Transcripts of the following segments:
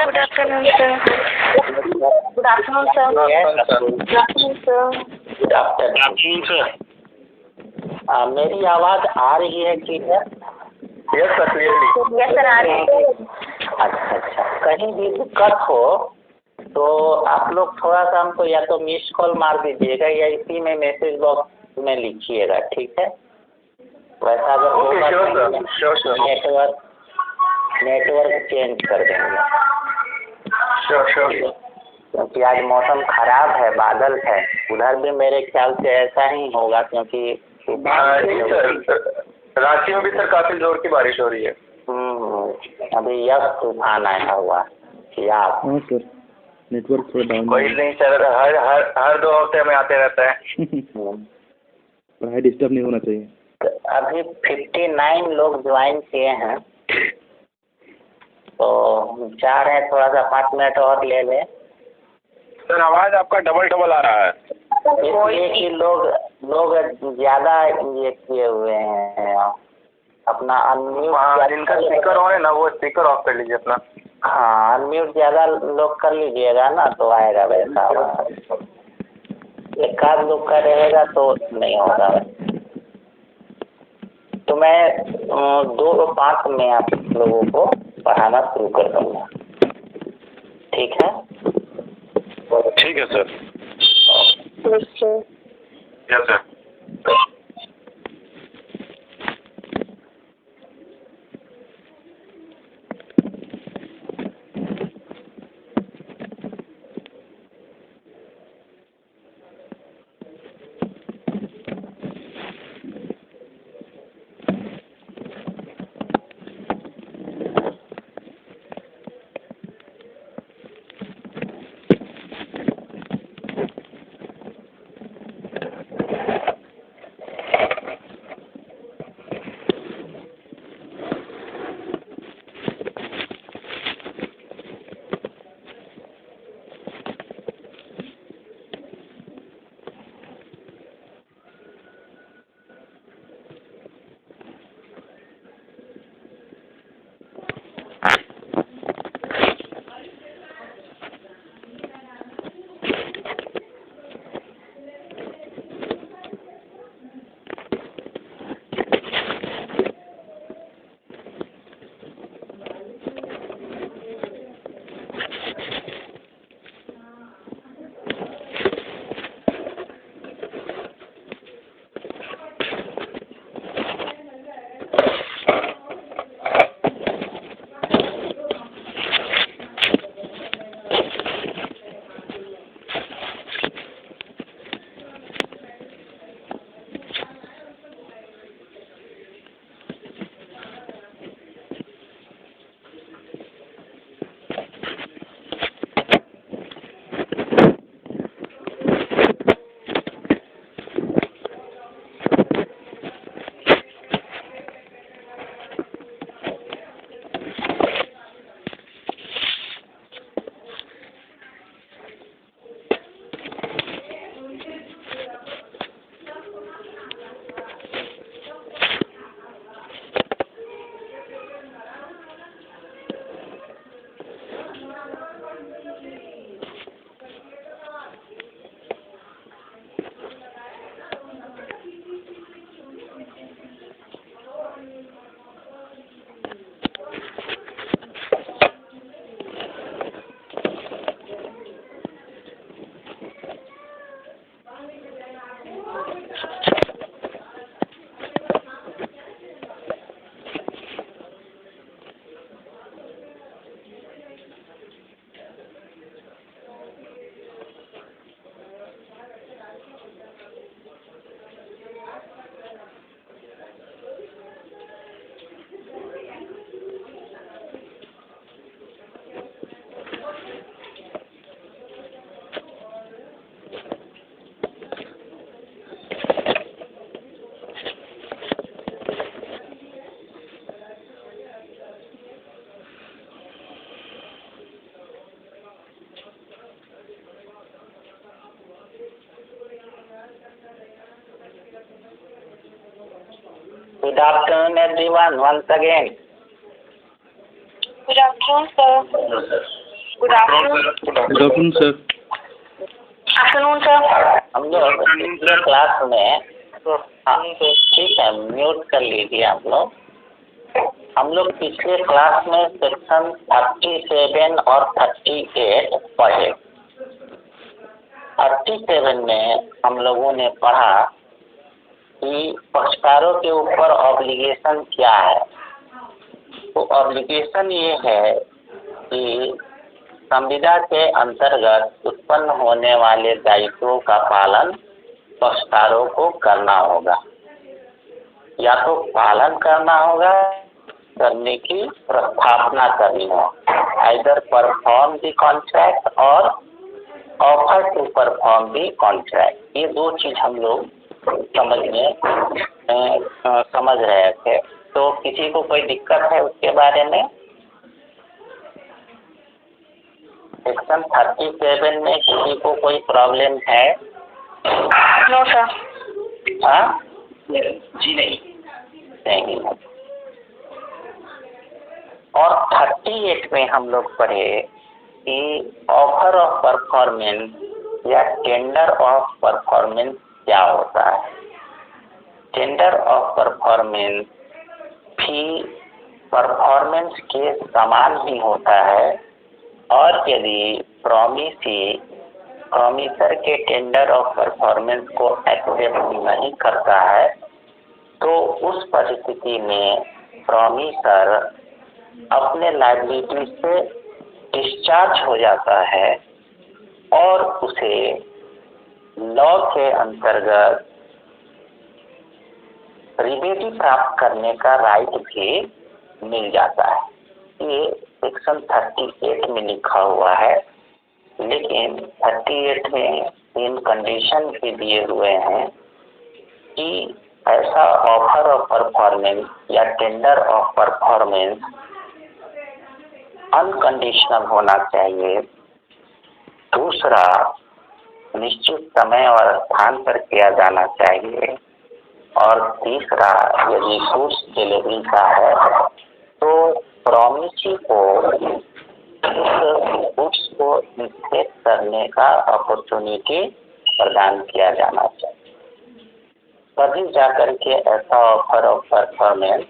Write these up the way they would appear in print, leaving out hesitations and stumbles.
Good afternoon, sir. Good afternoon, sir. Good afternoon, sir. Good afternoon sir. मेरी आवाज़ आ रही है clear? Yes sir, clearly. Yes, sir. आ रही है। अच्छा, कहीं भी दिक्कत हो तो आप लोग थोड़ा सा हमको या तो मिस कॉल मार दीजिएगा या इसी में मैसेज बॉक्स में लिखिएगा, ठीक है? वैसा अगर होगा तो श्योर नेटवर्क चेंज कर देंगे। श्योर। क्योंकि आज मौसम खराब है, बादल है, उधर भी मेरे ख्याल से ऐसा ही होगा क्योंकि जी सर, रांची में भी सर काफी जोर की बारिश हो रही है। अभी यह तूफान आया हुआ याद। हाँ सर, नेटवर्क थोड़ा डाउन कोई नहीं सर, हर 2 हफ्ते में आते रहता है। पढ़ाई डिस्टर्ब नहीं होना चाहिए। अभी 59 लोग ज्वाइन किए हैं, तो चाह रहे हैं थोड़ा सा 5 मिनट और ले लें। सर आवाज आपका डबल आ रहा है। इसलिए कि लोग ज्यादा ये किए हुए हैं अपना अनम्यूट। जिनका स्पीकर ऑन है ना, वो स्पीकर ऑफ कर लीजिए अपना। हाँ, अनम्यूट ज्यादा लोग कर लीजिएगा ना तो आएगा वैसा। एक आध लोग का रहेगा तो नहीं होगा। तो मैं 2-5 में आप लोगों को पढ़ाना शुरू कर दूँगा, ठीक है? ठीक है sir. Yes sir. Good afternoon, everyone, once again. Good afternoon, sir. Sir. Good afternoon. Good afternoon sir. Afternoon sir. हम लोग पिछले क्लास में ठीक है, म्यूट कर लीजिए आप लोग। हम लोग पिछले क्लास में सेक्शन 37 और 38 पढ़े। 37 में हम लोगों ने पढ़ा कि पक्षकारों के ऊपर ऑब्लिगेशन क्या है। तो ऑब्लिगेशन ये है कि संविदा के अंतर्गत उत्पन्न होने वाले दायित्वों का पालन पक्षकारों को करना होगा, या तो पालन करना होगा, करने की प्रस्थापना करनी हो, आइदर परफॉर्म द कॉन्ट्रैक्ट और offer to perform the contract. ये दो चीज हम लोग समझ रहे थे। तो किसी को कोई दिक्कत है उसके बारे में? सेक्शन 37 में किसी को कोई प्रॉब्लम है? No sir. हाँ जी नहीं। नहीं। और 38 में हम लोग पढ़े कि ऑफर ऑफ परफॉर्मेंस या टेंडर ऑफ परफॉर्मेंस क्या होता है। टेंडर ऑफ परफॉर्मेंस भी परफॉर्मेंस के समान ही होता है, और यदि प्रॉमिसर के टेंडर ऑफ परफॉर्मेंस को एक्सेप्ट नहीं करता है तो उस परिस्थिति में प्रॉमिसर अपने लायबिलिटी से डिस्चार्ज हो जाता है और उसे लॉ के अंतर्गत रिबेटी प्राप्त करने का राइट भी मिल जाता है। ये सेक्शन 38 में लिखा हुआ है, लेकिन 38 में इन कंडीशन भी दिए हुए हैं कि ऐसा ऑफर ऑफ परफॉर्मेंस या टेंडर ऑफ परफॉर्मेंस अनकंडीशनल होना चाहिए। दूसरा, निश्चित समय और स्थान पर किया जाना चाहिए। और तीसरा, यदि गुड्स डिलीवरी का है तो प्रॉमिसी को गुड्स को इंस्पेक्ट करने का अपॉर्चुनिटी प्रदान किया जाना चाहिए, तभी जाकर के ऐसा ऑफर ऑफ परफॉर्मेंस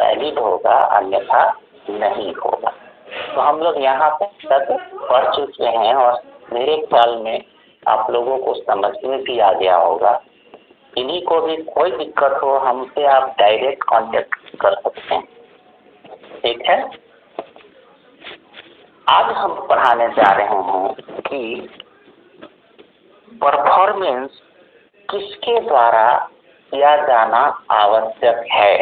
वैलिड होगा, अन्यथा नहीं होगा। तो हम लोग यहाँ तक पढ़ चुके हैं और मेरे ख्याल में आप लोगों को समझ में भी आ गया होगा। इन्हीं को भी कोई दिक्कत हो हमसे आप डायरेक्ट कांटेक्ट कर सकते हैं, ठीक है। आज हम पढ़ाने जा रहे हैं कि परफॉर्मेंस किसके द्वारा किया जाना आवश्यक है,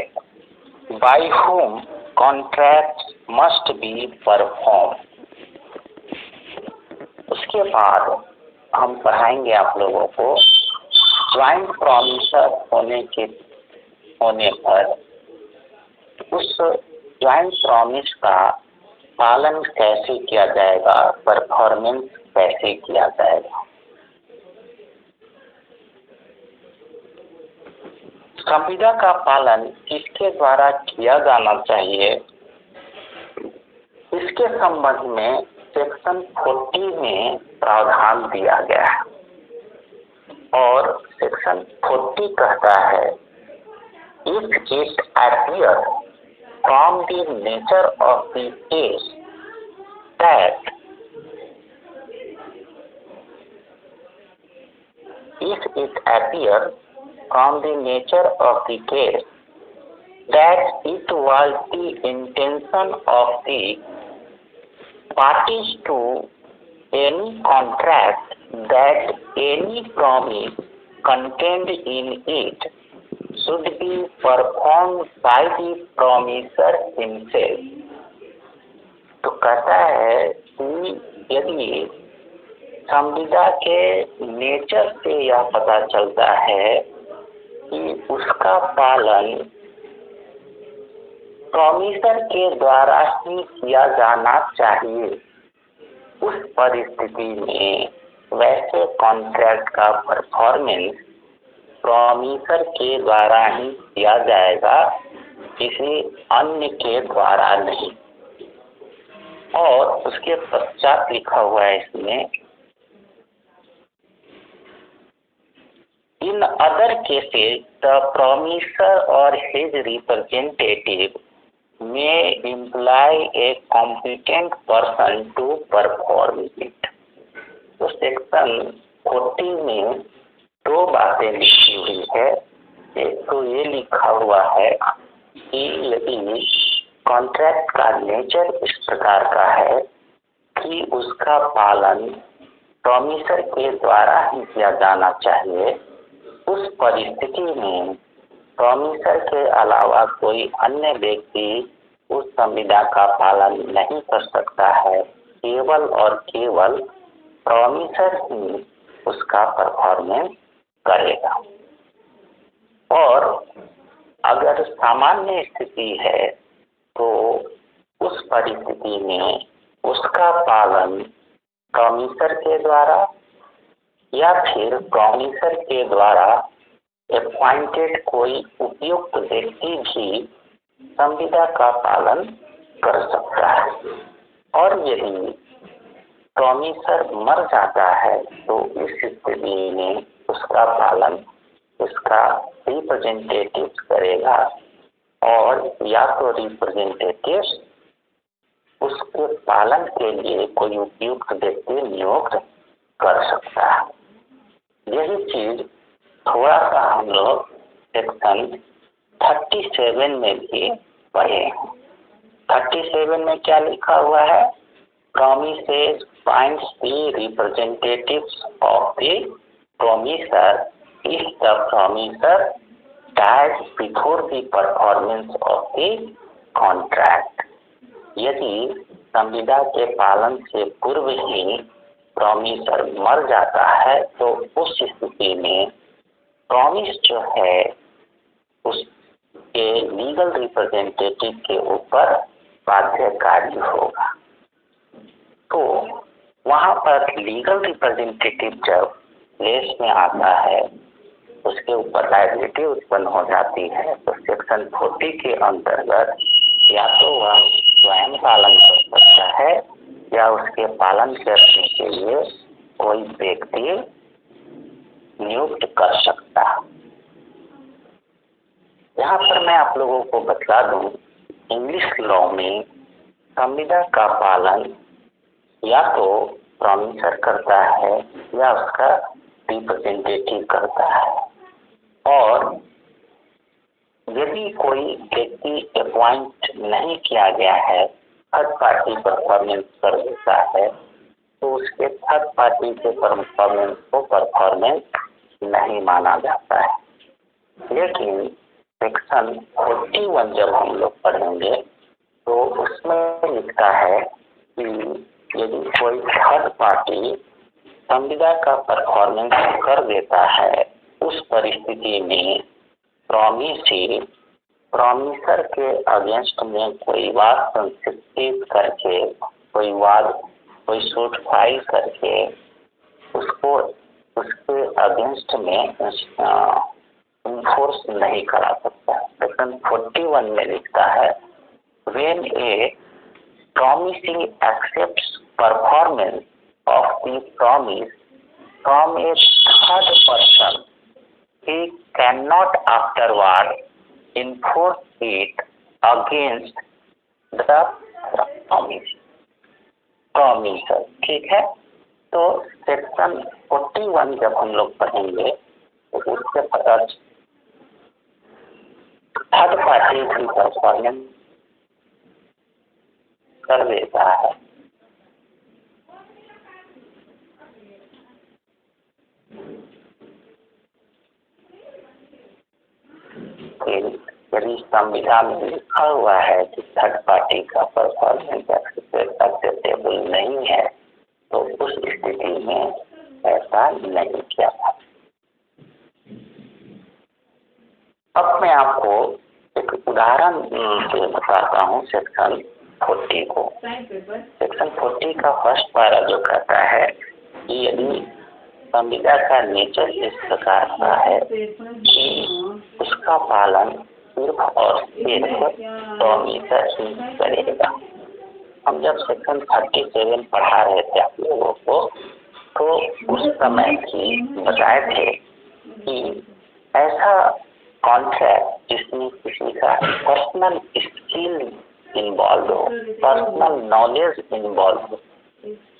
by whom contract must be perform. उसके बाद हम पढ़ाएंगे आप लोगों को ज्वाइंट प्रॉमिसर होने पर उस ज्वाइंट प्रॉमिस का पालन कैसे किया जाएगा, परफॉर्मेंस कैसे किया जाएगा। संविदा का पालन किसके द्वारा किया जाना चाहिए, इसके संबंध में सेक्शन 40 में प्रावधान दिया गया है। और सेक्शन 40 कहता है, if it appear from the nature of the case that if it appear from the nature of the case that it was the intention of the parties to any contract that any promise contained in it should be performed by the promiser himself। तो कहता है कि यदि संविदा के nature से यह पता चलता है कि उसका पालन प्रॉमिसर के द्वारा ही किया जाना चाहिए, उस परिस्थिति में वैसे कॉन्ट्रैक्ट का परफॉर्मेंस प्रॉमिसर के द्वारा ही किया जाएगा, किसी अन्य के द्वारा नहीं। और उसके पश्चात लिखा हुआ है इसमें, in other cases the promisor और his representative may imply a competent person to perform it। तो सेक्शन 40 में दो बातें लिखी हुई है। एक तो ये लिखा हुआ है कि यदि कॉन्ट्रैक्ट का नेचर इस प्रकार का है कि उसका पालन प्रोमिसर के द्वारा ही किया जाना चाहिए, उस परिस्थिति में प्रोमिसर के अलावा कोई अन्य व्यक्ति उस संविदा का पालन नहीं कर सकता है। केवल और केवल प्रोमिसर ही उसका परफॉर्मेंस करेगा। और अगर सामान्य स्थिति है तो उस परिस्थिति में उसका पालन प्रोमिसर के द्वारा या फिर प्रोमिसर के द्वारा अपॉइंटेड कोई उपयुक्त व्यक्ति भी संविदा का पालन कर सकता है। और यदि प्रोमिसर मर जाता है तो इस स्थिति में उसका पालन उसका रिप्रेजेंटेटिव करेगा, और या तो रिप्रेजेंटेटिव उसके पालन के लिए कोई उपयुक्त व्यक्ति नियुक्त कर सकता है। यही चीज थोड़ा सा हम लोग सेक्शन 37 में भी पढ़े। 37 में क्या लिखा हुआ है? Promises binds the representatives of the promisor if the promisor dies before the performance of the contract. यदि संविदा के पालन से पूर्व ही प्रोमिसर मर जाता है तो उस स्थिति में प्रॉमिस जो है उसके लीगल रिप्रेजेंटेटिव के ऊपर बाध्यकारी होगा। तो वहां पर लीगल रिप्रेजेंटेटिव जब केस में आता है उसके ऊपर लायबिलिटी उत्पन्न हो जाती है। तो सेक्शन 40 के अंतर्गत या तो वह स्वयं पालन कर सकता है या उसके पालन करने के लिए कोई व्यक्ति नियुक्त कर सकता है। यहाँ पर मैं आप लोगों को बता दूं, इंग्लिश लॉ में संविदा का पालन या तो प्रोमिसर करता है या उसका रिप्रेजेंटेटिव करता है। और यदि कोई व्यक्ति अपॉइंट नहीं किया गया है, थर्ड पार्टी परफॉर्मेंस कर देता है, तो उसके थर्ड पार्टी के परफॉर्मेंस को परफॉर्मेंस नहीं माना जाता है। लेकिन सेक्शन 41 जब हम लोग पढ़ेंगे तो उसमें लिखता है कि यदि कोई थर्ड पार्टी संविदा का परफॉर्मेंस कर देता है, उस परिस्थिति में प्रोमिसर के अगेंस्ट में कोई वाद संस्थित करके कोई सूट फाइल करके उसको उसके अगेंस्ट में इन्फोर्स नहीं करा सकता। सेक्शन 41 में लिखता है, when A promising accepts performance of the promise from A third person, he cannot afterward enforce it against the promiser। ठीक है, तो सेक्शन 41 जब हम लोग पढ़ेंगे तो उसके पता थर्ड पार्टी की परफॉर्मेंस कर देता है। यदि संविधान में लिखा हुआ है कि थर्ड पार्टी का परफॉर्मेंस एक्सेप्टेबल नहीं है तो उस स्थिति में ऐसा नहीं किया था। अब मैं आपको एक उदाहरण से बताता हूँ सेक्शन 40 को। सेक्शन 40 का फर्स्ट पारा जो कहता है कि यदि संविदा का नेचर इस प्रकार का है कि उसका पालन सिर्फ और सिर्फ प्रोमिसर ही करेगा, हम जब सेक्शन 37 पढ़ा रहे थे आप लोगों को, तो उस समय भी बताए थे कि ऐसा कॉन्ट्रैक्ट जिसमें किसी का पर्सनल स्किल इन्वॉल्व हो, पर्सनल नॉलेज इन्वॉल्व हो,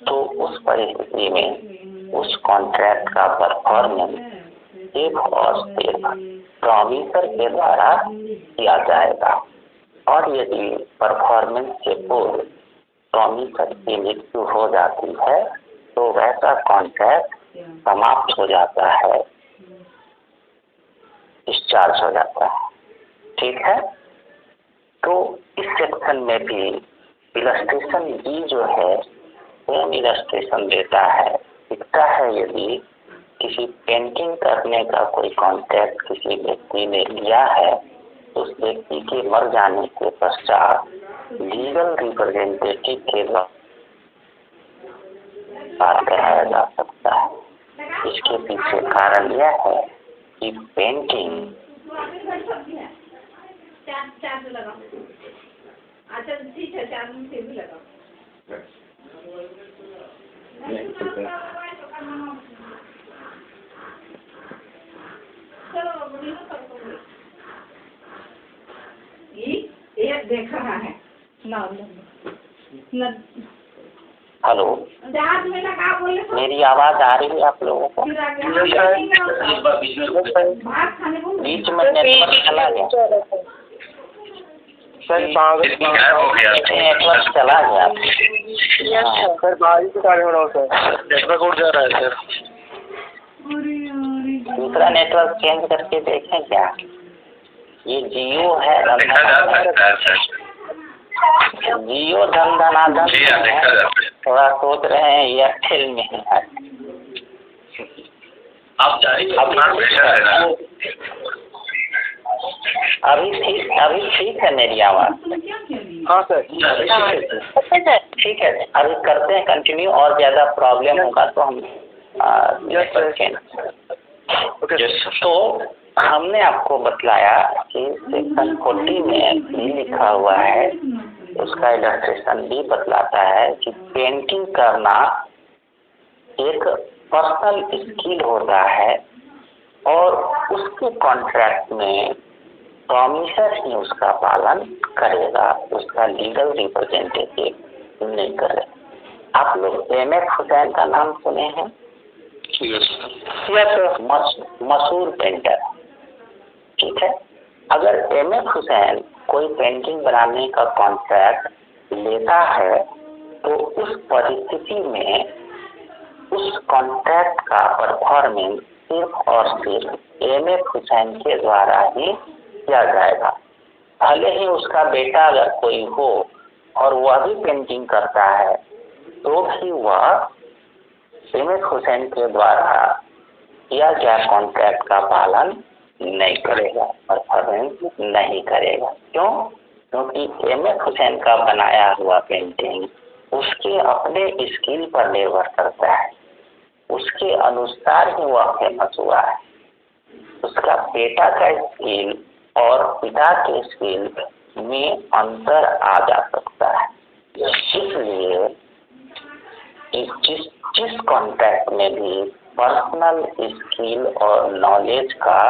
तो उस परिस्थिति में उस कॉन्ट्रैक्ट का परफॉर्मेंस सिर्फ और सिर्फ प्रॉमिसर के द्वारा किया जाएगा। और यदि परफॉर्मेंस से पूर्व प्रॉमिसर की मृत्यु हो जाती है तो वैसा कॉन्ट्रैक्ट समाप्त हो जाता है, डिस्चार्ज हो जाता है। ठीक है, तो इस सेक्शन में भी इलस्ट्रेशन बी जो है सेम इलस्ट्रेशन देता है, दिखता है यदि किसी पेंटिंग करने का कोई कॉन्ट्रैक्ट किसी व्यक्ति ने लिया है तो उस व्यक्ति के मर जाने के पश्चात लीगल रिप्रेजेंटेटिव के द्वारा बात कराया जा सकता है। इसके पीछे कारण यह है कि पेंटिंग ये देख रहा है हेलो, मेरी आवाज आ रही है आप लोगों को? बीच में नेटवर्क चला गया, नेटवर्क चला गया सर, बाहर से कार्य हो रहा हूँ सर, नेटवर्क उड़ जा रहा है सर। दूसरा नेटवर्क चेंज करके देखें क्या? ये जियो है, जियो धन धनाधन थोड़ा सोच रहे हैं एयरटेल में है। आप जाइए, अभी ठीक है मेरी आवाज? हाँ सर, ठीक है, अभी करते हैं कंटिन्यू, और ज्यादा प्रॉब्लम होगा तो हम तो हमने आपको बतलाया कि सेक्शन 40 में भी लिखा हुआ है, उसका इलस्ट्रेशन भी बतलाता है कि पेंटिंग करना एक पर्सनल स्किल होता है और उसके कॉन्ट्रैक्ट में प्रॉमिसर ही उसका पालन करेगा, उसका लीगल रिप्रेजेंटेटिव नहीं करे। आप लोग एम.एफ. हुसैन का नाम सुने हैं? मशहूर पेंटर। ठीक है, अगर एम.एफ. हुसैन कोई पेंटिंग बनाने का कॉन्ट्रैक्ट लेता है तो उस परिस्थिति में उस कॉन्ट्रैक्ट का परफॉर्मेंस सिर्फ और सिर्फ एम.एफ. हुसैन के द्वारा ही किया जाएगा। भले ही उसका बेटा अगर कोई हो और वह भी पेंटिंग करता है तो भी वह एम.एफ. हुसैन के द्वारा किया गया कॉन्ट्रैक्ट का पालन नहीं करेगा, परफॉर्मेंस नहीं करेगा। क्यों? क्योंकि एम.एफ. हुसैन का बनाया हुआ पेंटिंग उसके अपने स्किल पर निर्भर करता है, उसके अनुसार ही वह फेमस हुआ है। उसका बेटा का स्किल और पिता के स्किल में अंतर आ जा सकता है। इसलिए जिस कॉन्ट्रैक्ट में भी पर्सनल स्किल और नॉलेज का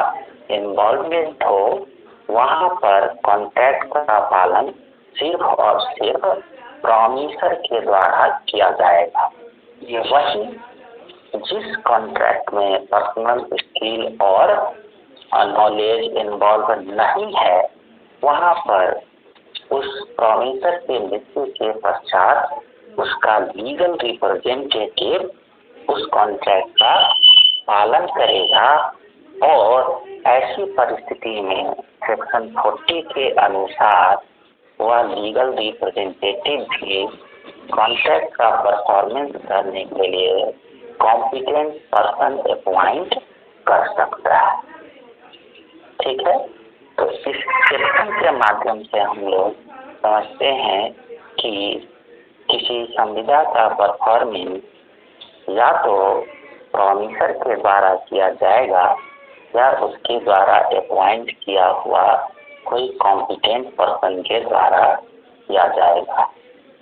इन्वॉल्वमेंट हो, वहाँ पर कॉन्ट्रैक्ट का पालन सिर्फ और सिर्फ प्रॉमिसर के द्वारा किया जाएगा। वही जिस कॉन्ट्रैक्ट में पर्सनल स्किल और नॉलेज इन्वॉल्व नहीं है, वहाँ पर उस प्रॉमिसर के मृत्यु के पश्चात उसका लीगल रिप्रेजेंटेटिव उस कॉन्ट्रैक्ट का पालन करेगा। और ऐसी परिस्थिति में सेक्शन 40 के अनुसार वह लीगल रिप्रेजेंटेटिव भी कॉन्ट्रैक्ट का परफॉर्मेंस करने के लिए कॉम्पिटेंट पर्सन अपॉइंट कर सकता है। ठीक है, तो इस सेक्शन के माध्यम से हम लोग समझते हैं कि किसी संविदा का परफॉर्मेंस या तो प्रॉमिसर के द्वारा किया जाएगा या उसके द्वारा अपॉइंट किया हुआ कोई कॉम्पिटेंट पर्सन के द्वारा किया जाएगा।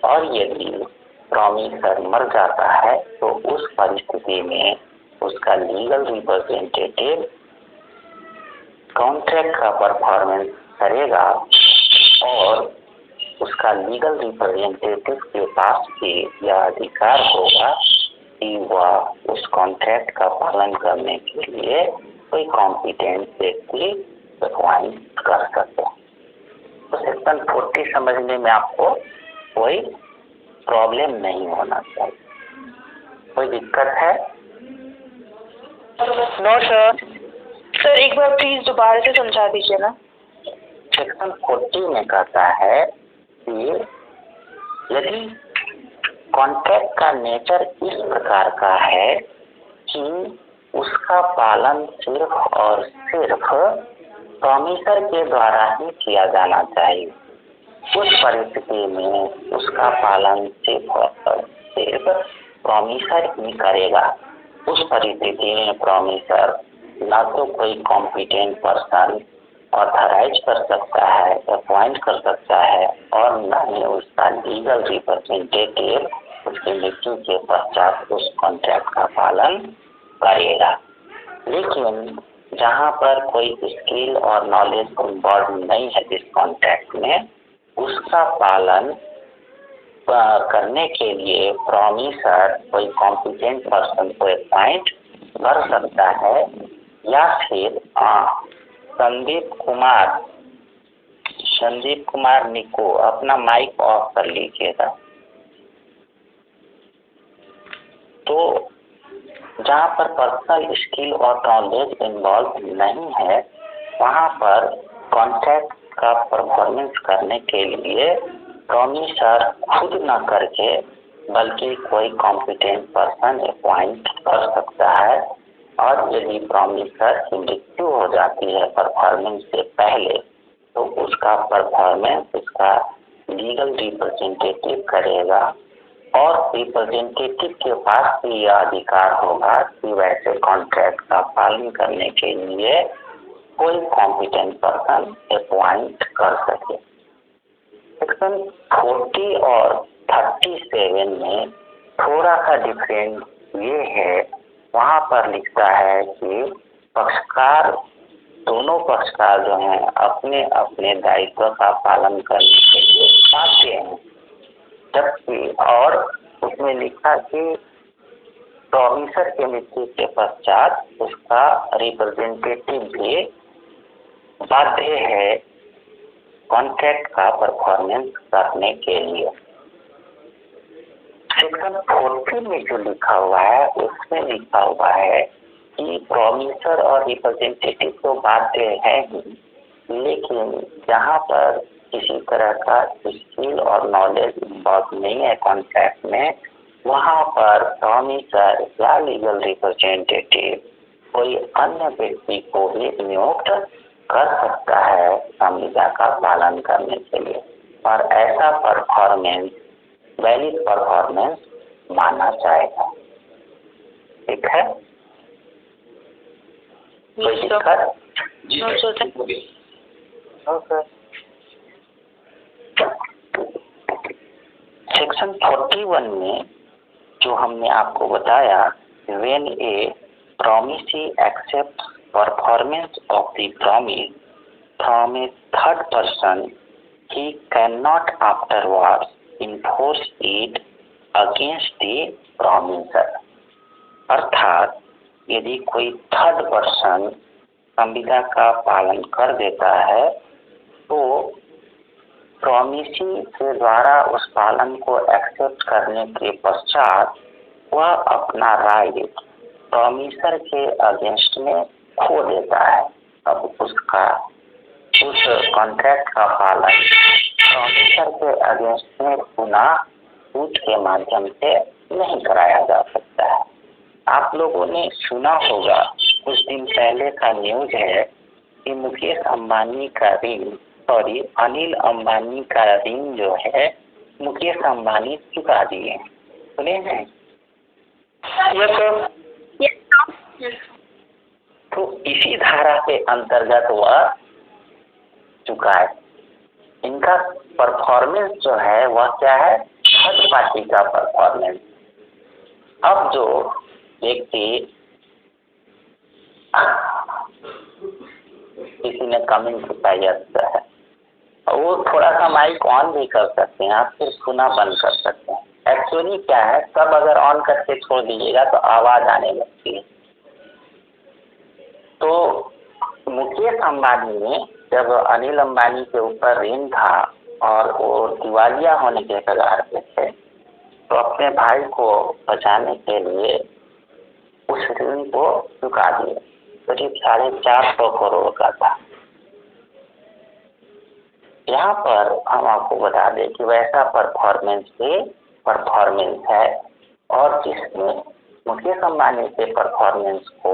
और यदि प्रॉमिसर मर जाता है तो उस परिस्थिति में उसका लीगल रिप्रेजेंटेटिव कॉन्ट्रैक्ट का परफॉर्मेंस करेगा और उसका लीगल रिप्रेजेंटेटिव के पास भी यह अधिकार होगा कि वह उस कॉन्ट्रैक्ट का पालन करने के लिए कोई कॉम्पिटेंट व्यक्ति अपॉइंट कर सके। तो सेक्शन 40 समझने में आपको कोई प्रॉब्लम नहीं होना चाहिए। कोई दिक्कत है? No sir. सर एक बार प्लीज दोबारा से समझा दीजिए ना। सेक्शन 40 में कहता है कि यदि कॉन्ट्रैक्ट का नेचर इस प्रकार का है कि उसका पालन सिर्फ और सिर्फ प्रॉमिसर के द्वारा ही किया जाना चाहिए, उस परिस्थिति में उसका पालन सिर्फ और सिर्फ प्रॉमिसर ही करेगा। उस परिस्थिति में प्रॉमिसर ना तो कोई कॉम्पिटेंट पर्सन ऑथराइज कर सकता है, अपॉइंट कर सकता है, और न ही उसका लीगल रिप्रेजेंटेटिव उसकी मृत्यु के पश्चात उस कॉन्ट्रैक्ट का पालन करेगा। लेकिन जहाँ पर कोई स्किल और नॉलेज इन्वॉल्व नहीं है इस कॉन्ट्रैक्ट में, उसका पालन करने के लिए प्रॉमिसर कोई कॉम्पिटेंट पर्सन को अपॉइंट कर सकता है, या फिर संदीप कुमार निको अपना माइक ऑफ कर लीजिएगा। तो जहाँ पर पर्सनल स्किल और नॉलेज इन्वॉल्व नहीं है, वहाँ पर कॉन्ट्रैक्ट का परफॉर्मेंस करने के लिए प्रॉमिसर खुद न करके बल्कि कोई कॉम्पिटेंट पर्सन अपॉइंट कर सकता है। और यदि प्रॉमिसर की मृत्यु हो जाती है परफॉर्मेंस से पहले, तो उसका परफॉर्मेंस उसका लीगल रिप्रेजेंटेटिव करेगा, और रिप्रेजेंटेटिव के पास भी यह अधिकार होगा कि वैसे कॉन्ट्रैक्ट का पालन करने के लिए कोई कॉम्पिटेंट पर्सन अपॉइंट कर सके। सेक्शन 40 और 37 में थोड़ा सा डिफरेंस ये है, वहाँ पर लिखता है कि दोनों पक्षकार जो हैं अपने अपने दायित्व का पालन करने के लिए बाध्य हैं, जबकि और उसमें लिखा कि प्रॉमिसर के मृत्यु के पश्चात उसका रिप्रेजेंटेटिव भी बाध्य है कॉन्ट्रैक्ट का परफॉर्मेंस करने के लिए। सेक्शन 40 में जो लिखा हुआ है उसमें लिखा हुआ है कि प्रॉमिसर और रिप्रेजेंटेटिव तो बाध्य है ही, लेकिन जहाँ पर किसी तरह का स्किल और नॉलेज इन्वॉल्व नहीं है कॉन्ट्रैक्ट में, वहाँ पर प्रॉमिसर या लीगल रिप्रेजेंटेटिव कोई अन्य व्यक्ति को भी नियुक्त कर सकता है संविदा का पालन करने के लिए, और ऐसा परफॉर्मेंस वैलिड परफॉर्मेंस माना जाएगा। ठीक है? कोई दिक्कत? सेक्शन 41 में जो हमने आपको बताया, when a promisee accepts performance of the promise from a third person, he cannot afterwards enforce it against the promiser। अर्थात यदि कोई थर्ड पर्सन संविदा का पालन कर देता है, तो प्रॉमिसी के द्वारा उस पालन को एक्सेप्ट करने के पश्चात वह अपना राइट प्रॉमिसर के अगेंस्ट में खो देता है। अब उस कॉन्ट्रैक्ट का पालन प्रॉमिसर के अगेंस्ट में पुनः सूट के माध्यम से नहीं कराया जा सकता है। आप लोगों ने सुना होगा, कुछ दिन पहले का न्यूज है कि अनिल अंबानी का रिंग जो है मुकेश अंबानी चुका दिए। सुने हैं? तो इसी धारा के अंतर्गत वह चुका है। इनका परफॉर्मेंस जो है वह क्या है? थर्ड पार्टी का परफॉर्मेंस। अब जो व्यक्ति किसी ने कमेंट किया है वो थोड़ा सा माइक ऑन भी कर सकते हैं, आप फिर सुना बंद कर सकते हैं। एक्चुअली क्या है, सब अगर ऑन करके छोड़ दीजिएगा तो आवाज आने लगती है। तो मुकेश अंबानी ने जब अनिल अंबानी के ऊपर ऋण था और वो दिवालिया होने के कगार पे थे, तो अपने भाई को बचाने के लिए उस ऋण को चुका दिए। करीब 450 करोड़ का था। यहाँ पर हम आपको बता दें कि वैसा परफॉर्मेंस है, और जिसने मुकेश अंबानी के परफॉर्मेंस को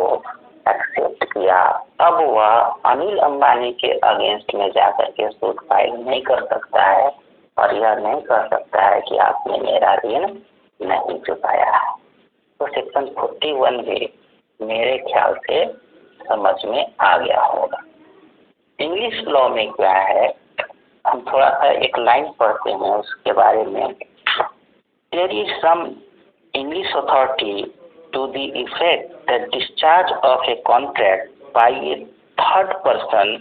एक्सेप्ट किया, अब वह अनिल अंबानी के अगेंस्ट में जाकर के सूट फाइल नहीं कर सकता है और यह नहीं कर सकता है कि आपने मेरा ऋण नहीं चुकाया है। तो सेक्शन 41 भी मेरे ख्याल से समझ में आ गया होगा। इंग्लिश लॉ में क्या है, हम थोड़ा सा एक लाइन पढ़ते हैं उसके बारे में। There is some English authority to the effect that discharge of a contract by a third person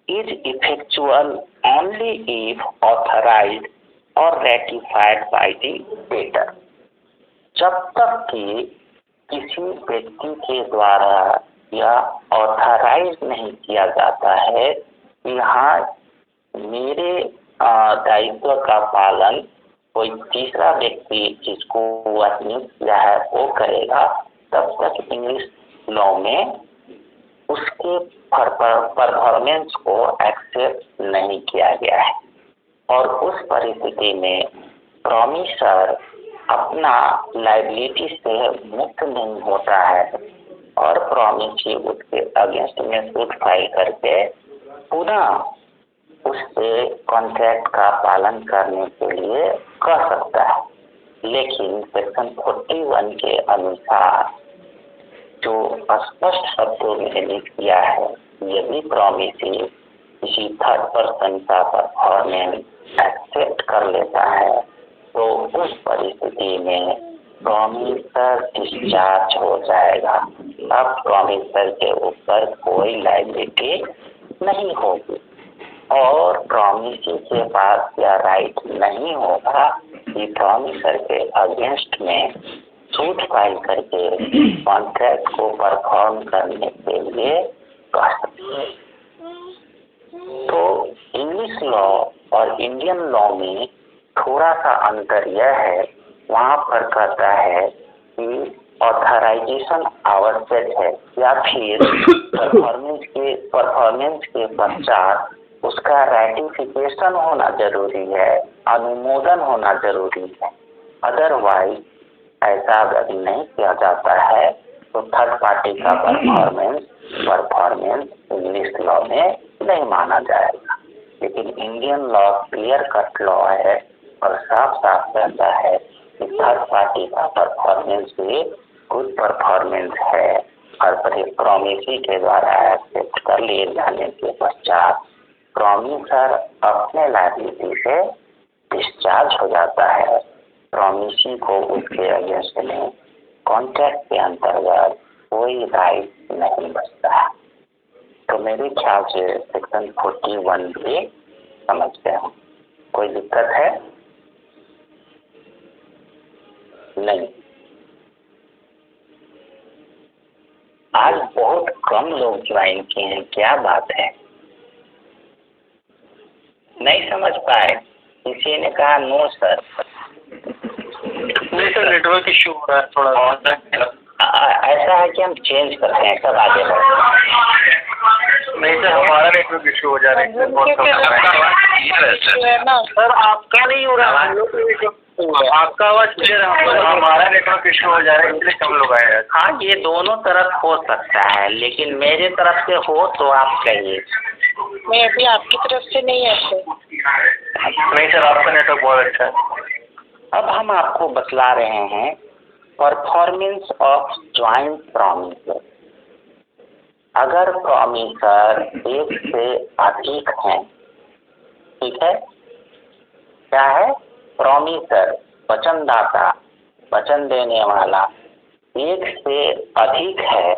is effectual only if authorised और रैटिफाइड बाय द डेटर। जब तक कि किसी व्यक्ति के द्वारा या ऑथराइज नहीं किया जाता है, यहाँ मेरे दायित्व का पालन कोई तीसरा व्यक्ति जिसको वह नियुक्त किया है वो करेगा, तब तक इंग्लिश लॉ में उसके परफॉर्मेंस को एक्सेप्ट नहीं किया गया है। और उस परिस्थिति में प्रॉमिसर अपना लायबिलिटी से मुक्त नहीं होता है और प्रॉमिसी उसके अगेंस्ट में सूट फाइल करके पुनः उससे कॉन्ट्रैक्ट का पालन करने के लिए कह सकता है। लेकिन सेक्शन 41 के अनुसार जो स्पष्ट शब्दों में लिख दिया है, यदि प्रॉमिसी किसी थर्ड पर्सन का परफॉर्मेंस एक्सेप्ट कर लेता है तो उस परिस्थिति में प्रॉमिसर डिस्चार्ज हो जाएगा। अब प्रॉमिसर के ऊपर कोई लायबिलिटी नहीं होगी और प्रॉमिसी के पास यह राइट नहीं होगा कि प्रॉमिसर के अगेंस्ट में सूट फाइल करके कॉन्ट्रैक्ट को परफॉर्म करने के लिए कह सकते हैं। तो इंग्लिश लॉ और इंडियन लॉ में थोड़ा सा अंतर यह है, वहाँ पर कहता है कि ऑथराइजेशन आवश्यक है या फिर परफॉर्मेंस के पश्चात उसका रैटिफिकेशन होना जरूरी है, अनुमोदन होना जरूरी है। अदरवाइज ऐसा अगर नहीं किया जाता है तो थर्ड पार्टी का परफॉर्मेंस इंग्लिश लॉ में नहीं माना जाएगा। लेकिन Indian law clear cut law है और साफ साफ कहता है कि थर्ड पार्टी का परफॉर्मेंस भी गुड परफॉर्मेंस है और प्रॉमिसी के द्वारा एक्सेप्ट कर लिए जाने के पश्चात प्रॉमिसर अपने लायबिलिटी से डिस्चार्ज हो जाता है। प्रॉमिसी को उसके अगेंस्ट में कॉन्ट्रैक्ट के अंतर्गत कोई राइट नहीं बचता है। तो मेरे ख्याल से सेक्शन 41 भी समझ गए हो। कोई दिक्कत है? नहीं। आज बहुत कम लोग ज्वाइन किए हैं, क्या बात है? नहीं समझ पाए? किसी ने कहा नो सर। नहीं सर, नेटवर्क इश्यू हो रहा है थोड़ा। ऐसा है कि हम चेंज करते हैं सब आगे बढ़ते। नहीं सर, हमारा नेटवर्क इश्यू हो जा रहा है सर। आपका नहीं हो रहा, आपका आवाज क्लियर है, हमारा नेटवर्क इश्यू हो जा रहा है, इसलिए कम लोग आए हैं। हाँ, ये दोनों तरफ हो सकता है, लेकिन मेरे तरफ से हो तो आप कहिए। मैं अभी आपकी तरफ से नहीं है सर। नहीं सर, आपका नेटवर्क बहुत अच्छा है। अब हम आपको बतला रहे हैं परफॉर्मेंस ऑफ ज्वाइंट प्रॉमिस। अगर प्रॉमिसर एक से अधिक हैं, ठीक है, क्या है, प्रॉमिसर वचनदाता वचन देने वाला एक से अधिक है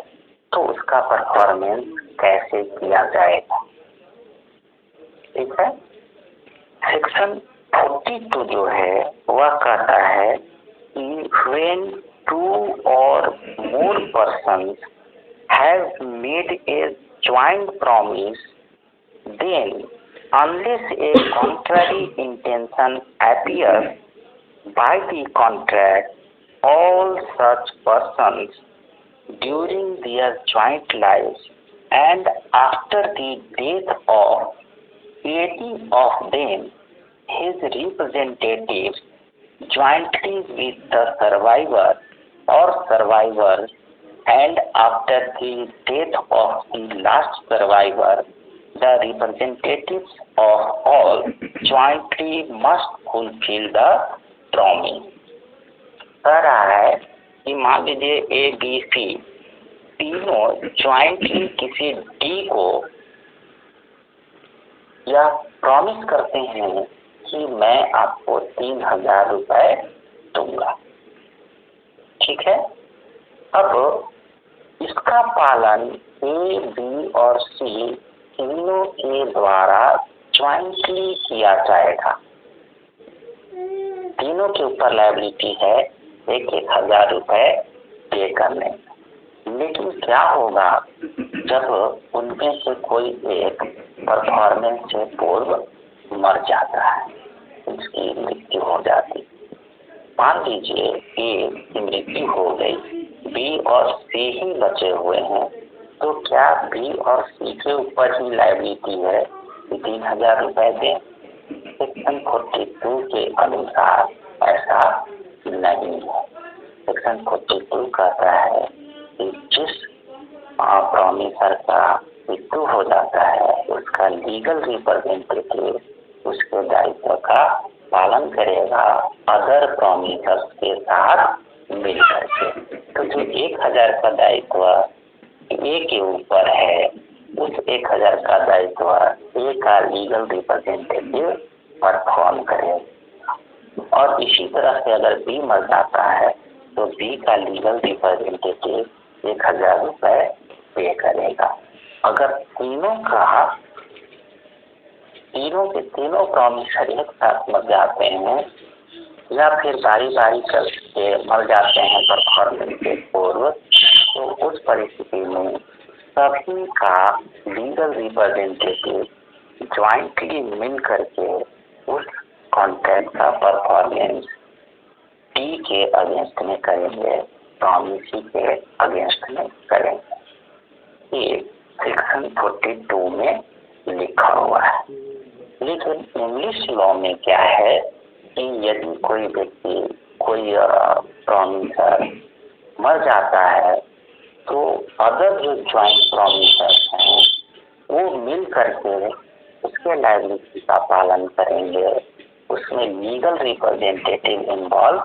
तो उसका परफॉर्मेंस कैसे किया जाएगा। ठीक है। सेक्शन 42 जो है वह कहता है कि when two or more persons have made a joint promise, then unless a contrary intention appears by the contract, all such persons during their joint lives and after the death of any of them, his representatives jointly with the survivor or survivors, and after the death of the last survivor, the representatives of all jointly must fulfill the promise। कह रहा है कि मान लीजिए A B C तीनों jointly किसी D को या प्रॉमिस करते हैं कि मैं आपको 3000 रुपए दूंगा। ठीक है। अब इसका पालन ए बी और सी तीनों के द्वारा ज्वाइंटली किया जाएगा। तीनों के ऊपर लायबिलिटी है 1,000 रुपए पे करने। लेकिन क्या होगा जब उनमें से कोई एक परफॉर्मेंस से पूर्व मर जाता है, उसकी मृत्यु हो जाती। मान लीजिए ए की मृत्यु हो गई, बी और सी ही बचे हुए हैं, तो क्या बी और सी के ऊपर ही लायबिलिटी है कि 3000 रुपए दें? सेक्शन 42 के अनुसार ऐसा नहीं है। सेक्शन 42 कहता है कि जिस प्रॉमिसर का मृत्यु हो जाता है उसका लीगल रिप्रेजेंटेटिव उसके दायित्व का पालन करेगा अदर प्रॉमिसर्स के साथ मिलकर के। तो जो 1000 का दायित्व ए के ऊपर है, उस 1000 का दायित्व ए का लीगल रिप्रेजेंटेटिव परफॉर्म करेगा। और इसी तरह से अगर बी मर जाता है तो बी का लीगल रिप्रेजेंटेटिव 1000 रुपए पे करेगा। अगर तीनों के तीनों प्रॉमिसर एक साथ मर जाते हैं या फिर बारी बारी करके मर जाते हैं परफॉर्मेंस के पूर्व, तो उस परिस्थिति में सभी का लीगल रिप्रेजेंटेटिव ज्वाइंटली मिल करके उस कॉन्ट्रैक्ट का परफॉर्मेंस डी के अगेंस्ट में करेंगे, प्रॉमिसी के अगेंस्ट में करेंगे। ये सेक्शन 42 में लिखा हुआ है। लेकिन इंग्लिश लॉ में क्या है कि यदि कोई व्यक्ति कोई प्रॉमिसर मर जाता है तो अदर जो ज्वाइंट प्रॉमिसर्स हैं वो मिल करके उसके लायबिलिटी का पालन करेंगे, उसमें लीगल रिप्रेजेंटेटिव इन्वॉल्व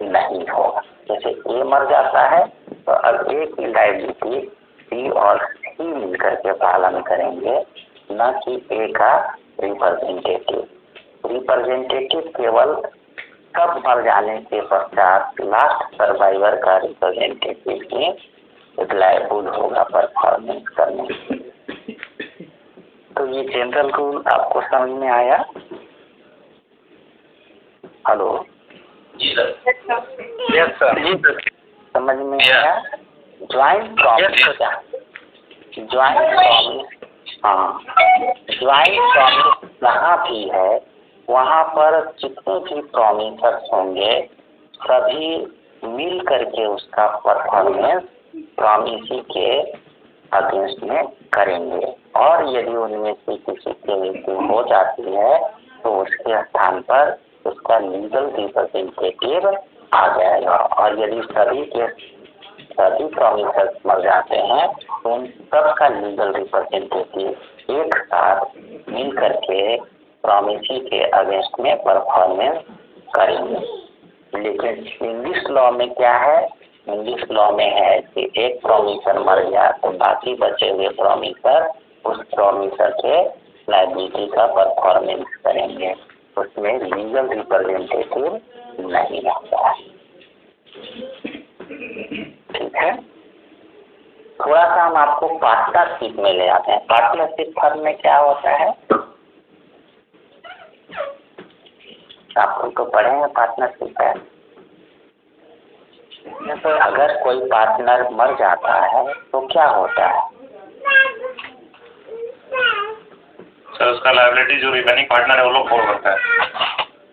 नहीं होगा। जैसे ए मर जाता है तो अब ए की लायबिलिटी सी और सी मिल करके पालन करेंगे, न कि ए का रिप्रेजेंटेटिव केवल सब मर जाने के पश्चात लास्ट सर्वाइवर का रिप्रेजेंटेटिव ही लायबल होगा परफॉर्मेंस करने। तो ये जनरल रूल आपको समझ में आया? हेलो जी सर। Yes sir. जी सर। समझ में आया? ज्वाइंट प्रॉमिस क्या? ज्वाइंट प्रॉमिस, हाँ, ज्वाइंट प्रॉमिस जहाँ भी है वहाँ पर जितने भी प्रॉमिसर्स होंगे सभी मिल करके उसका परफॉर्मेंस प्रॉमिसी के अगेंस्ट में करेंगे। और यदि उनमें से किसी की मृत्यु हो जाती है तो उसके स्थान पर उसका लीगल रिप्रेजेंटेटिव आ जाएगा। और यदि सभी प्रॉमिसर्स मर जाते हैं तो उन सबका लीगल रिप्रेजेंटेटिव एक साथ मिल करके प्रॉमिसी के अगेंस्ट में परफॉर्मेंस करेंगे। लेकिन इंग्लिश लॉ में क्या है? इंग्लिश लॉ में है कि एक प्रॉमिसर मर गया तो बाकी बचे हुए प्रॉमिसर उस प्रॉमिसर के लायबिलिटी का परफॉर्मेंस करेंगे। उसमें लीगल रिप्रेजेंटेटिव नहीं रहता है। ठीक है, थोड़ा सा हम आपको पार्टनरशिप में ले आते हैं। पार्टनरशिप फर्म में क्या होता है, आप लोग तो पढ़े हैं पार्टनरशिप है। अगर कोई पार्टनर मर जाता है तो क्या होता है? सर उसका लायबिलिटी जो रिमेनिंग पार्टनर है वो लोग फॉलो करता है।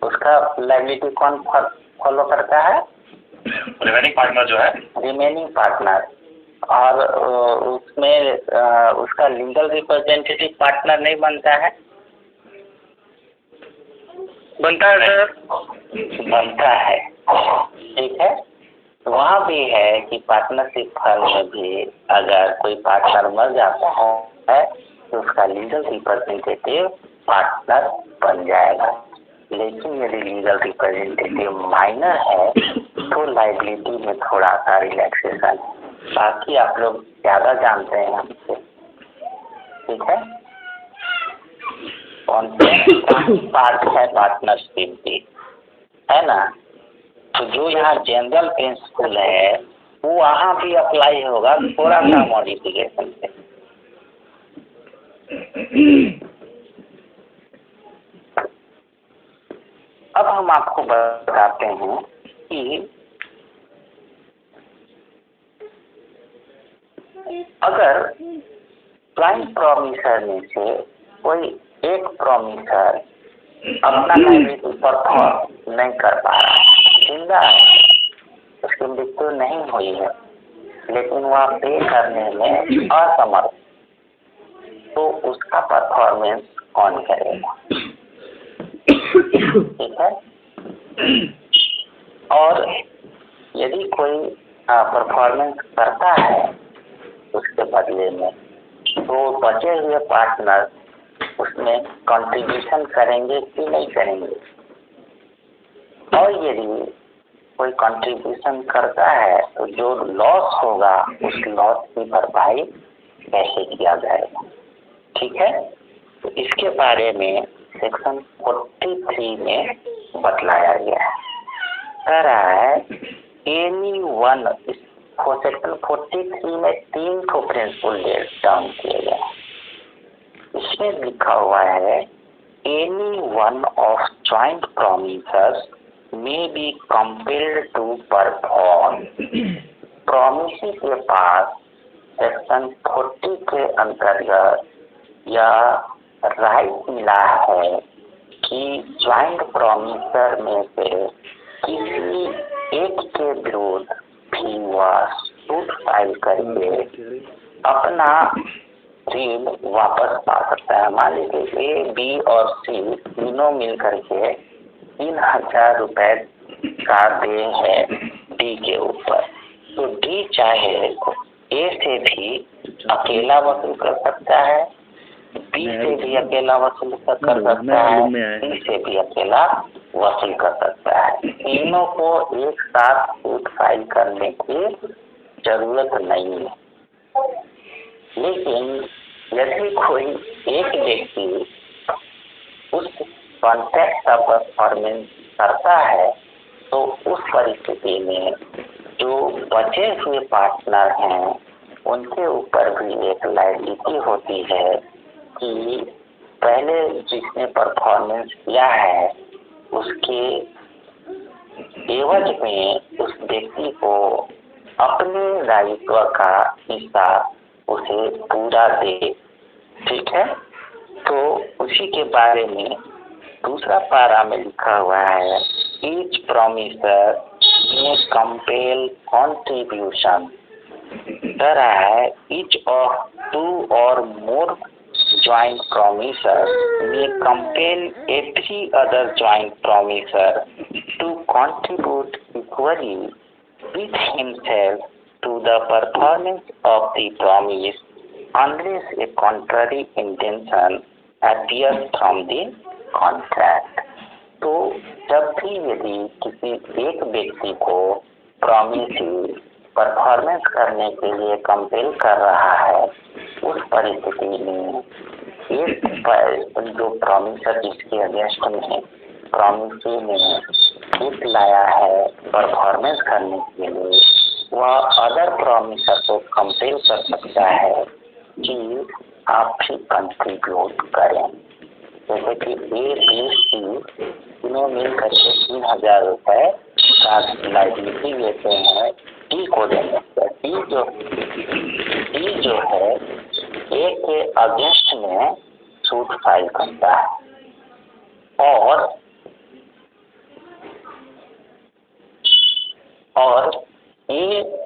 उसका लायबिलिटी कौन फॉलो करता है? रिमेनिंग पार्टनर जो है, रिमेनिंग पार्टनर। और उसमें उसका लीगल रिप्रेजेंटेटिव पार्टनर नहीं बनता है? बनता है सर, बनता है। ठीक है, वहाँ भी है कि पार्टनरशिप फर्म में भी अगर कोई पार्टनर मर जाता है तो उसका लीगल रिप्रेजेंटेटिव पार्टनर बन जाएगा। लेकिन यदि लीगल रिप्रेजेंटेटिव माइनर है तो लायबिलिटी में थोड़ा सा रिलैक्सेशन। बाकी आप लोग ज़्यादा जानते हैं हमसे। ठीक है, कौन से पार्ट है पार्टनरशिप भी, है ना? तो जो यहाँ जनरल प्रिंसिपल है वो वहाँ भी अप्लाई होगा, थोड़ा सा मॉडिफिकेशन से। अब हम आपको बताते हैं कि अगर ज्वाइंट प्रॉमिसर में से कोई एक प्रॉमिसर अपना लायबिलिटी परफॉर्म नहीं कर पा रहा है, जिंदा है, उसकी मृत्यु नहीं हुई है, लेकिन वह पे करने में असमर्थ, तो उसका परफॉर्मेंस कौन करेगा? ठीक है, और यदि कोई परफॉर्मेंस करता है उसके बदले में, तो बचे हुए पार्टनर उसमें कंट्रीब्यूशन करेंगे कि नहीं करेंगे? और यदि कोई कंट्रीब्यूशन करता है तो जो लॉस होगा उस लॉस की भरपाई कैसे किया जाएगा? ठीक है, तो इसके बारे में सेक्शन 43 में बतलाया गया है। कह रहा है एनी वन, सेक्शन 43 में 3 ठो प्रिंसिपल डाउन किए गए हैं। इसमें लिखा हुआ है any one of joint promisors may be compelled to perform। Promisee के पास सेक्शन 40 के अंतर्गत यह राइट मिला है कि ज्वाइंट प्रॉमिसर में से किसी एक के विरुद्ध भी वह सूट फाइल करके अपना ऋण वापस पा सकता है। मान लीजिए ए, बी और सी तीनों मिल करके 3000 रुपए का दे है डी के ऊपर, तो डी चाहे ए से भी अकेला वसूल कर सकता है, बी से भी अकेला वसूल कर सकता है, सी से भी अकेला वसूल कर सकता है। तीनों को एक साथ सूट फाइल करने की जरूरत नहीं है। लेकिन यदि कोई एक व्यक्ति उस कॉन्ट्रैक्ट का परफॉर्मेंस करता है तो उस परिस्थिति में जो बचे हुए पार्टनर हैं उनके ऊपर भी एक लायबिलिटी होती है कि पहले जिसने परफॉर्मेंस किया है उसके एवज में उस व्यक्ति को अपने दायित्व का हिस्सा उसे पूरा दे। ठीक है, तो उसी के बारे में दूसरा पारा में लिखा हुआ है ईच प्रॉमिसर में कंपेल कॉन्ट्रीब्यूशन। कह रहा है ईच ऑफ 2 और मोर joint promisers may compel every other joint promiser to contribute equally with himself to the performance of the promise unless a contrary intention appears from the contract। तो जब भी यदि किसी एक व्यक्ति को प्रॉमिस परफॉर्मेंस करने के लिए कंपेल कर रहा है, उस परिस्थिति में एक जो प्रॉमिसर जिसके अगेंस्ट में प्रॉमिसी में छूट लाया है परफॉर्मेंस करने के लिए, वह अदर प्रॉमिसर को कंपेल कर सकता है कि आप भी कंट्रीब्यूट करें। जैसे कि ए, बी, सी तीनों मिल करके 3000 रुपये का लाइबिलिटी लेते हैं डी को देने पर। डी जो है ए के अगेंस्ट में सूट फाइल करता है और ए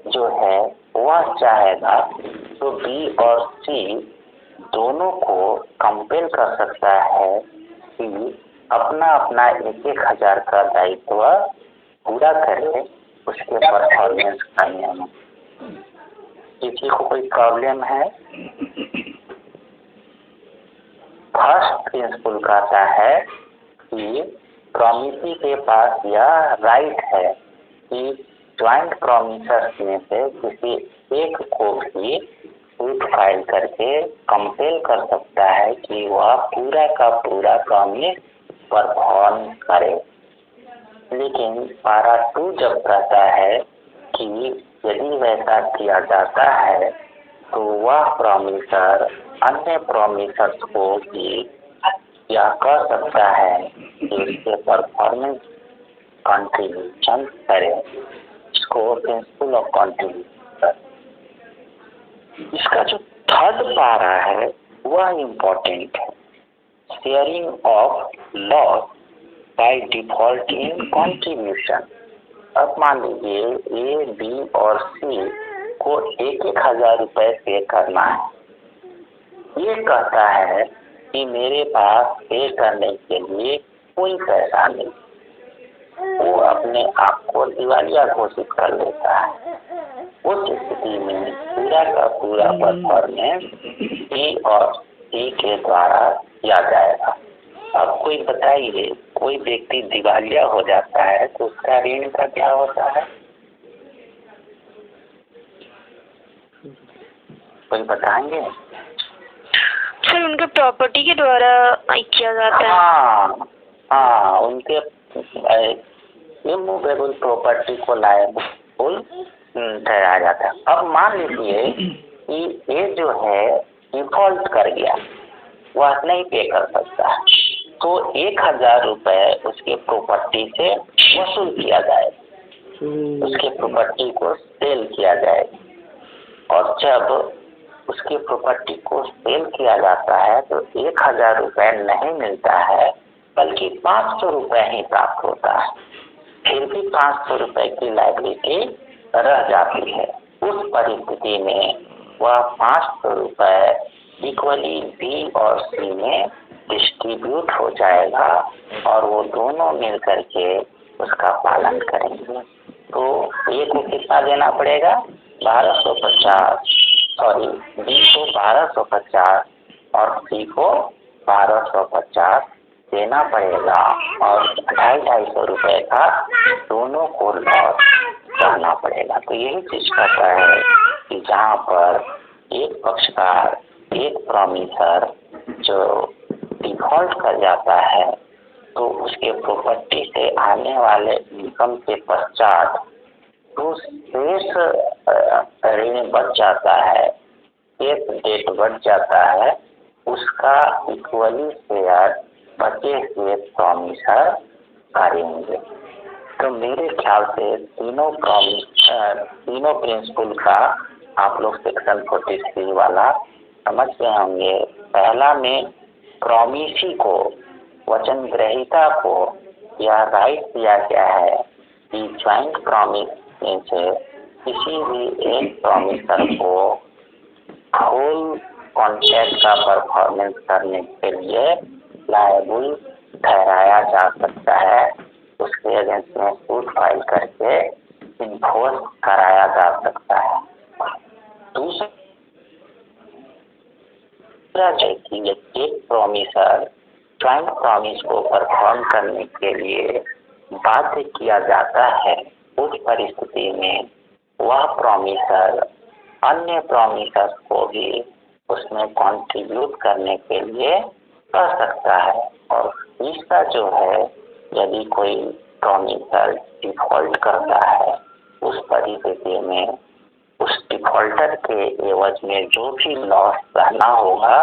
जो है वह चाहेगा तो बी और सी दोनों को कंपेल कर सकता है कि अपना अपना 1000 का दायित्व पूरा करे उसके परफॉर्मेंस करने में। किसी को कोई प्रॉब्लम है? फर्स्ट प्रिंसिपल कहता है कि प्रॉमिसी के पास यह राइट है कि ज्वाइंट प्रॉमिसर्स में से किसी एक को भी सूट फाइल करके कंपेल कर सकता है कि वह पूरा का पूरा प्रॉमिस परफॉर्म करे। लेकिन पारा 2 जब कहता है कि यदि वैसा किया जाता है तो वह प्रॉमिसर अन्य प्रॉमिसर्स को भी यह कह सकता है कि उसके परफॉर्मेंस कंट्रीब्यूशन करे। इसको प्रिंसिपल ऑफ कंट्रीब्यूशन। इसका जो थर्ड पारा है वह इम्पोर्टेंट है, sharing of loss by default in contribution. अब मान लीजिए ए, बी और सी को 1000 रुपये पे करना है। ये कहता है कि मेरे पास पे करने के लिए कोई पैसा नहीं, वो अपने आप को दिवालिया घोषित कर लेता है। उस स्थिति में पूरा का पूरा परफॉर्मेंस बी और सी के द्वारा किया जाएगा। अब कोई बताइए, कोई व्यक्ति दिवालिया हो जाता है तो उसका ऋण का क्या होता है? कोई बताएंगे? सर उनके प्रॉपर्टी के द्वारा किया जाता है। हाँ, उनके इमूवेबल प्रॉपर्टी को लायबल ठहराया जाता है। अब मान लीजिए कि ये जो है डिफॉल्ट कर गया, वह नहीं पे कर सकता है, तो 1000 रुपये उसके प्रॉपर्टी से वसूल किया जाए, उसके प्रॉपर्टी को सेल किया जाए। और जब उसके प्रॉपर्टी को सेल किया जाता है तो 1000 रुपये नहीं मिलता है, बल्कि 500 रुपये ही प्राप्त होता है। फिर भी 500 रुपये की लायबिलिटी रह जाती है। उस परिस्थिति में वह 500 रुपये इक्वली बी और सी में डिस्ट्रीब्यूट हो जाएगा और वो दोनों मिल करके उसका पालन करेंगे। तो ए को कितना देना पड़ेगा? 1250, सॉरी, बी को 1250 और सी को 1250 देना पड़ेगा और 250 रुपये का दोनों को लॉस करना पड़ेगा। तो यही चीज कहता है कि जहाँ पर एक पक्षकार, एक प्रॉमिसर जो डिफॉल्ट कर जाता है तो उसके प्रॉपर्टी से आने वाले इनकम के पश्चात जो शेष ऋण बच जाता है, एक डेट बच जाता है, उसका इक्वली शेयर बचे हुए प्रॉमिसर करेंगे। तो मेरे ख्याल से तीनों प्रिंसिपल का आप लोग सेक्शन 43 वाला समझ गए होंगे। पहला में प्रॉमिसी को, वचन ग्रहीता को यह राइट दिया गया है कि ज्वाइंट प्रॉमिस में से किसी भी एक प्रॉमिसर को होल कॉन्ट्रैक्ट का परफॉर्मेंस करने के लिए लायबल ठहराया जा सकता है, उसके अगेंस्ट में सूट फाइल करके इन्फोर्स कराया जा सकता है। दूसरा है कि एक प्रॉमिसर ज्वाइंट प्रॉमिस को परफॉर्म करने के लिए बाध्य किया जाता है, उस परिस्थिति में वह प्रॉमिसर अन्य प्रॉमिसर्स को भी उसमें कंट्रीब्यूट करने के लिए कर सकता है। और तीसरा जो है यदि कोई प्रॉमिसर डिफॉल्ट करता है, उस परिस्थिति में उस डिफॉल्टर के एवज में जो भी लॉस सहना होगा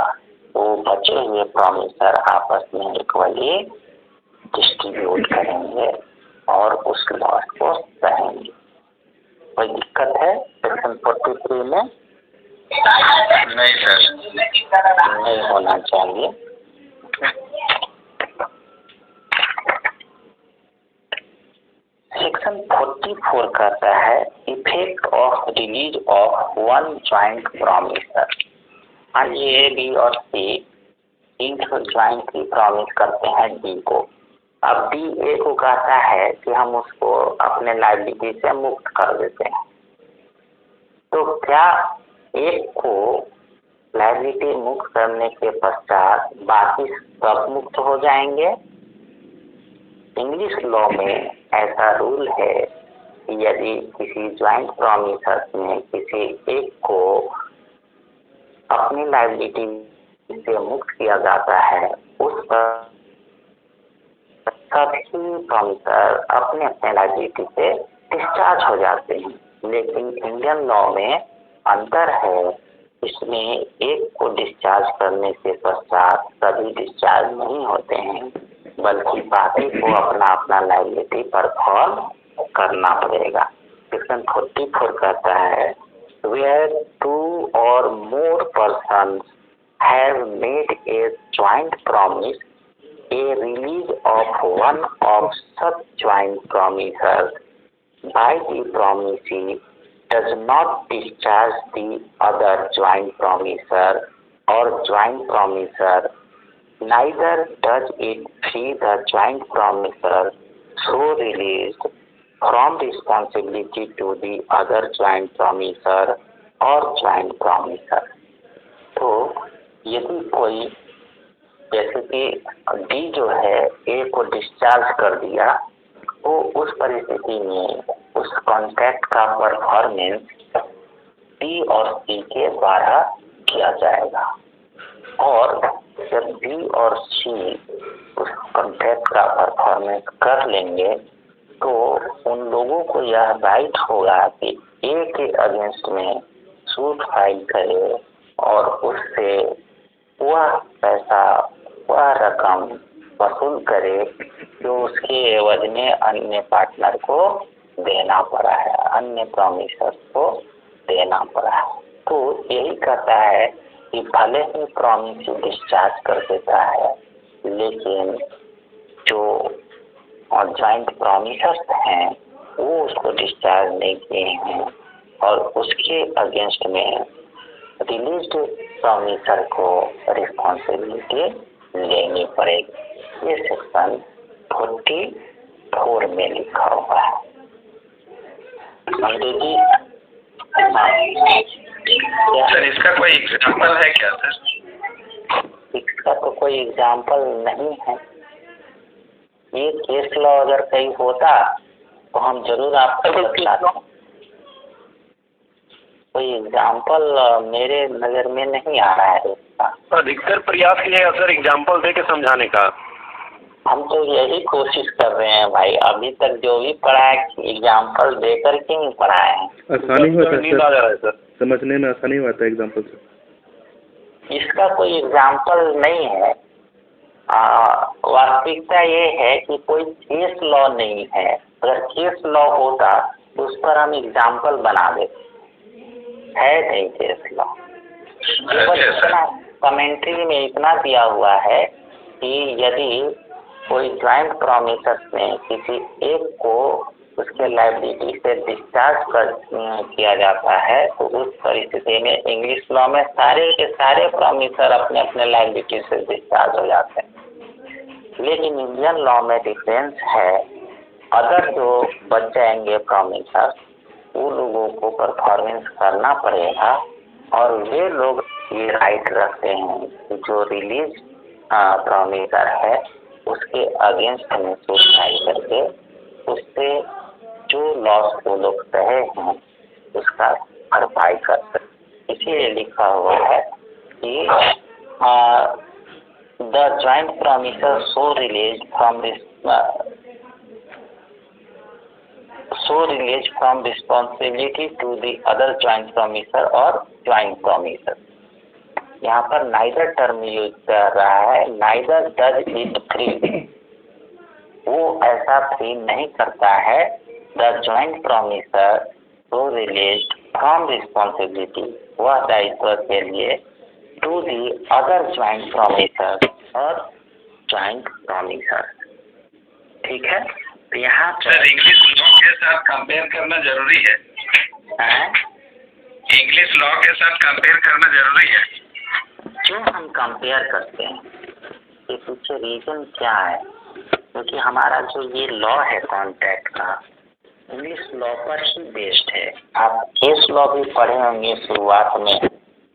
वो बचे हुए प्रॉमिसर आपस में इक्वली डिस्ट्रीब्यूट करेंगे और उस लॉस को सहेंगे। कोई दिक्कत है सेक्शन 43 में? नहीं सर। नहीं होना चाहिए। सेक्शन 44 कहता है effect of release of one joint promiser. मान लीजिए बी और सी तीन ज्वाइंटली प्रॉमिस करते हैं डी को। अब डी ए को कहता है कि हम उसको अपने लायबिलिटी से मुक्त कर देते हैं, तो क्या एक को लायबिलिटी मुक्त करने के पश्चात बाकी सब मुक्त हो जाएंगे? इंग्लिश लॉ में ऐसा रूल है कि यदि किसी ज्वाइंट प्रॉमिसर्स में किसी एक को अपनी लायबिलिटी से मुक्त किया जाता है, उस पर सभी प्रॉमिसर अपने अपने लायबिलिटी से डिस्चार्ज हो जाते हैं। लेकिन इंडियन लॉ में अंतर है, इसमें एक को डिस्चार्ज करने के पश्चात सभी डिस्चार्ज नहीं होते हैं, बल्कि बाकी को अपना अपना लायबिलिटी परफॉर्म करना पड़ेगा। सेक्शन 44 कहता है where two or more persons have made a joint promise, a release of one of such joint promisers by the promisee does not discharge the other joint promiser or joint promiser, neither does it free the joint promiser so released from responsibility to the other joint promiser or joint promiser। तो यदि कोई जैसे कि D जो है ए को discharge कर दिया, तो उस परिस्थिति में उस कॉन्ट्रैक्ट का परफॉर्मेंस डी और सी के द्वारा किया जाएगा, और जब बी और सी उस कॉन्ट्रैक्ट का परफॉर्मेंस कर लेंगे तो उन लोगों को यह राइट होगा कि ए के अगेंस्ट में सूट फाइल करे और उससे वह पैसा, वह रकम वसूल करे जो उसके एवज में अन्य पार्टनर को देना पड़ा है, अन्य प्रॉमिसर्स को देना पड़ा है। तो यही कहता है कि भले ही प्रॉमिस डिस्चार्ज कर देता है, लेकिन जो और ज्वाइंट प्रॉमिसर्स हैं वो उसको डिस्चार्ज नहीं किए हैं और उसके अगेंस्ट में रिलीज्ड प्रॉमिसर को रिस्पॉन्सिबिलिटी लेनी पड़ेगी। ये सेक्शन 44 में लिखा हुआ है। अंग्रेजी सर इसका कोई एग्जाम्पल है क्या सर? इसका तो कोई एग्जाम्पल नहीं है। ये केस लॉ अगर कहीं होता तो हम जरूर आपको बताते। कोई एग्जाम्पल मेरे नजर में नहीं आ रहा है इसका। अधिकतर प्रयास किया सर एग्जाम्पल दे के समझाने का। हम तो यही कोशिश कर रहे हैं भाई, अभी तक जो भी पढ़ा है एग्जाम्पल देकर के ही पढ़ाए हैं। आसानी होता है सर, समझने में आसानी होता है एग्जाम्पल से। इसका कोई एग्जाम्पल नहीं है। वास्तविकता ये है कि कोई केस लॉ नहीं है। अगर केस लॉ होता तो उस पर हम एग्जाम्पल बना देते, है नहीं केस लॉ। कमेंट्री में इतना दिया हुआ है कि यदि कोई ज्वाइंट प्रॉमिसर्स में किसी एक को उसके लायबिलिटी से डिस्चार्ज किया जाता है, तो उस परिस्थिति में इंग्लिश लॉ में सारे के सारे प्रॉमिसर अपने अपने लायबिलिटी से डिस्चार्ज हो जाते हैं। लेकिन इंडियन लॉ में डिफरेंस है। अगर जो बच जाएंगे प्रॉमिसर्स, वो लोगों को परफॉर्मेंस करना पड़ेगा और वे लोग ये राइट रखते हैं कि जो रिलीज प्रॉमिसर है उसके अगेंस्ट में सूट फाइल करके उससे जो लॉस वो लोग सहे हैं उसका भरपाई कर सकते। इसीलिए लिखा हुआ है कि the joint promiser so release from so release from responsibility to the other joint promisor और joint promisor। यहाँ पर neither टर्म यूज कर रहा है, neither does it free, वो ऐसा फ्री नहीं करता है। The joint promisor so released from responsibility, वह दायित्व के लिए to the other joint promisor और joint promisor। ठीक है, तो यहाँ सर इंग्लिश लॉ के साथ कंपेयर करना जरूरी है। इंग्लिश लॉ के साथ कंपेयर करना जरूरी है। क्यों हम कंपेयर करते हैं, ये पीछे रीजन क्या है? क्योंकि हमारा जो ये लॉ है कॉन्ट्रैक्ट का, इंग्लिश लॉ पर ही बेस्ड है। आप केस लॉ भी पढ़े होंगे शुरुआत में,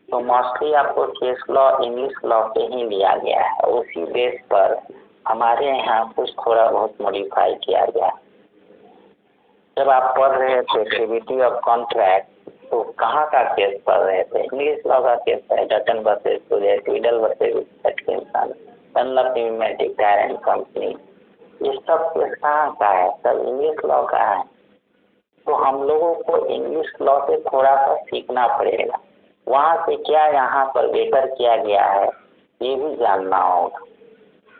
तो मोस्टली आपको केस लॉ इंग्लिश लॉ पे ही लिया गया है। उसी बेस पर हमारे यहाँ कुछ थोड़ा बहुत मॉडिफाई किया गया। जब आप पढ़ रहे थे प्रिविटी ऑफ कॉन्ट्रैक्ट, तो कहाँ का केस पढ़ रहे थे? इंग्लिश लॉ का केस है, Dutton versus Tweddle versus Atkinson, Dunlop pneumatic tyre and company, ये सब केस कहाँ का है? सब इंग्लिश लॉ का है। तो हम लोगों को इंग्लिश लॉ से थोड़ा सा सीखना पड़ेगा, वहाँ से क्या यहाँ पर बेटर किया गया है ये भी जानना होगा।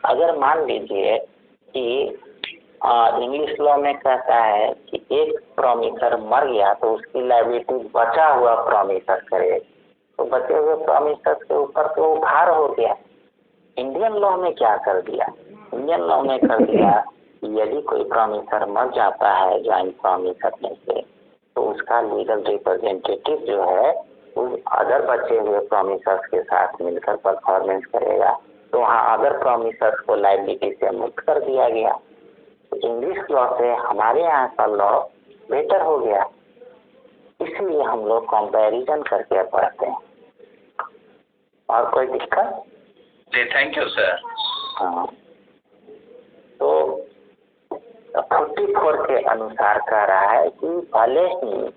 अगर मान लीजिए कि इंग्लिश लॉ में कहता है कि एक प्रॉमिसर मर गया तो उसकी लायबिलिटी बचा हुआ प्रॉमिसर करे, तो बचे हुए प्रॉमिसर के ऊपर तो भार हो गया। इंडियन लॉ में क्या कर दिया? इंडियन लॉ में कर दिया कि यदि कोई प्रॉमिसर मर जाता है ज्वाइंट प्रॉमिसर में से, तो उसका लीगल रिप्रेजेंटेटिव जो है उस अदर बचे हुए प्रॉमिसर्स के साथ मिलकर परफॉर्मेंस करेगा। तो वहाँ अदर प्रॉमिसर्स को लायबिलिटी से मुक्त कर दिया गया। तो इंग्लिश लॉ से हमारे यहाँ का लॉ बेटर हो गया, इसलिए हम लोग कंपैरिजन करके पढ़ते हैं। और कोई दिक्कत? जी थैंक यू सर। हाँ, तो 44 के अनुसार कह रहा है कि भले ही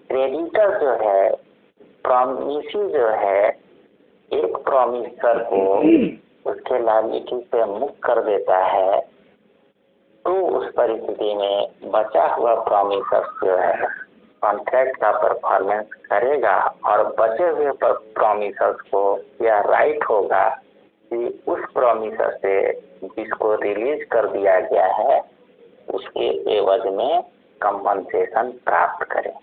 क्रेडिटर जो है, प्रॉमिसी जो है, एक प्रॉमिसर को उसके लायबिलिटी से मुक्त कर देता है, तो उस परिस्थिति में बचा हुआ प्रॉमिसर जो है कॉन्ट्रैक्ट का परफॉर्मेंस करेगा और बचे हुए प्रॉमिसर्स को यह राइट होगा कि उस प्रॉमिसर से जिसको रिलीज कर दिया गया है उसके एवज में कंपनसेशन प्राप्त करें।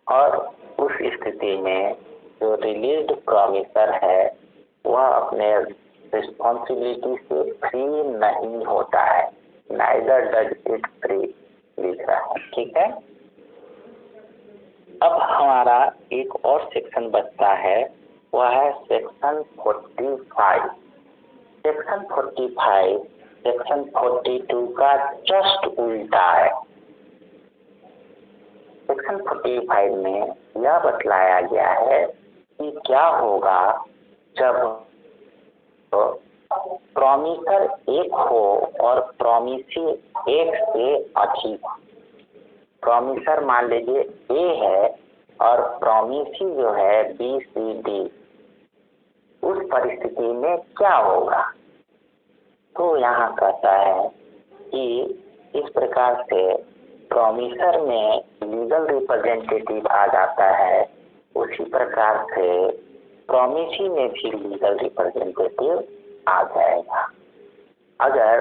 और उस स्थिति में जो रिलीज्ड प्रॉमिसर है वह अपने रिस्पॉन्सिबिलिटी से फ्री नहीं होता है, नाइदर डज इट फ्री लिख रहा है। ठीक है, अब हमारा एक और सेक्शन बचता है, वह है सेक्शन 45। सेक्शन 45 सेक्शन 42 का जस्ट उल्टा है। सेक्शन 45 में यह बतलाया गया है कि क्या होगा जब प्रॉमिसर एक हो और प्रॉमिसी एक से अधिक। प्रॉमिसर मान लीजिए ए है और प्रॉमिसी जो है बी सी डी, उस परिस्थिति में क्या होगा? तो यहाँ कहता है कि इस प्रकार से प्रॉमिसर में लीगल रिप्रेजेंटेटिव आ जाता है, उसी प्रकार से प्रॉमिसी में भी लीगल रिप्रेजेंटेटिव आ जाएगा। अगर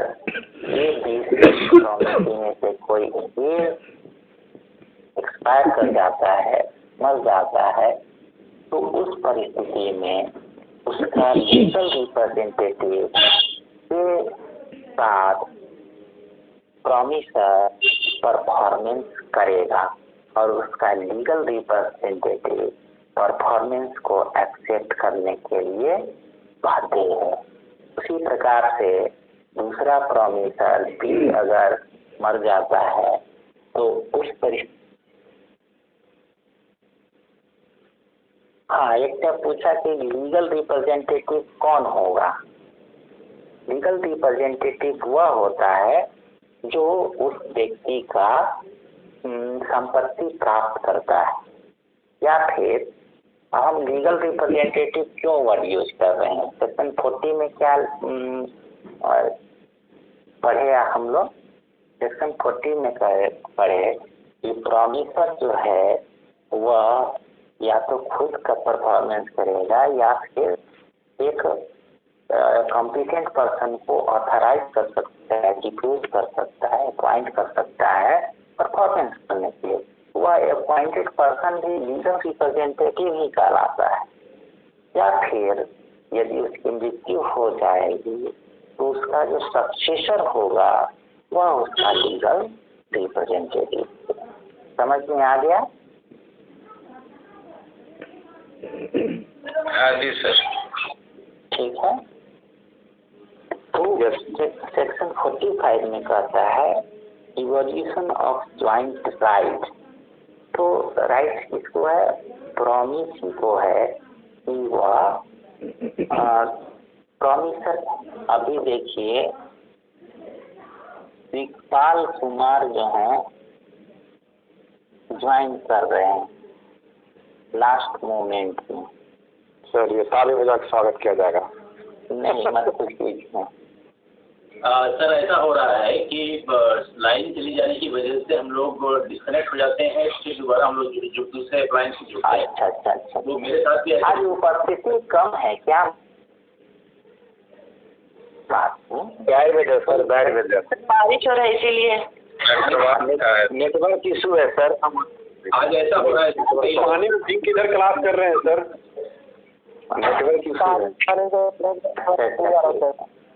ये प्रॉमिसी में से कोई एक्सपायर कर जाता है, मर जाता है, तो उस परिस्थिति में उसका लीगल रिप्रेजेंटेटिव के साथ प्रॉमिसर परफॉर्मेंस करेगा और उसका लीगल रिप्रेजेंटेटिव परफॉर्मेंस को एक्सेप्ट करने के लिए बाध्य है। उसी प्रकार से दूसरा प्रॉमिसर भी अगर मर जाता है तो उस परिस्थिति। हाँ, एक ने पूछा कि लीगल रिप्रेजेंटेटिव कौन होगा? लीगल रिप्रेजेंटेटिव वह होता है जो उस व्यक्ति का संपत्ति प्राप्त करता है। या फिर हम लीगल रिप्रेजेंटेटिव क्यों वर्ड यूज कर रहे हैं? सेक्शन 40 में क्या पढ़े हम लोग? सेक्शन 40 में पढ़े कि प्रॉमिसर जो है वह या तो खुद का परफॉर्मेंस करेगा या फिर एक कॉम्पिटेंट पर्सन को ऑथराइज कर सकता है, डिप्यूट कर सकता है, अपॉइंट कर सकता है परफॉर्मेंस करने के लिए। वह अपॉइंटेड पर्सन भी लीगल रिप्रेजेंटेटिव ही कहलाता है। या फिर यदि उसकी मृत्यु हो जाएगी तो उसका जो सक्सेसर होगा वह उसका लीगल रिप्रेजेंटेटिव। समझ में आ गया? हाँ जी सर। ठीक है। तो सेक्शन 45 में कहता है इवोल्यूशन ऑफ ज्वाइंट राइट। तो राइट किसको है? प्रॉमिसी को है कि वह प्रॉमिसर। अभी देखिए विकपाल कुमार जो है ज्वाइन कर रहे हैं लास्ट मोमेंट में। सर ये ताली बजा के स्वागत किया जाएगा। नहीं मत कुछ पूछना। सर ऐसा हो रहा है कि लाइन चली जाने की वजह से हम लोग डिस्कनेक्ट हो जाते हैं, फिर दोबारा हम लोग जो दूसरे अप्लायंस से जुड़ते हैं। अच्छा। वो मेरे साथ भी आज उपस्थिति कम है क्या? बैठ बजे सर, बैठ बजे। बारिश हो रहा है इसीलिए। नेटवर्क इशू है सर। आज ऐसा हो रहा है पानी में भीग किधर क्लास कर रहे हैं सर? नेटवर्क इशू है।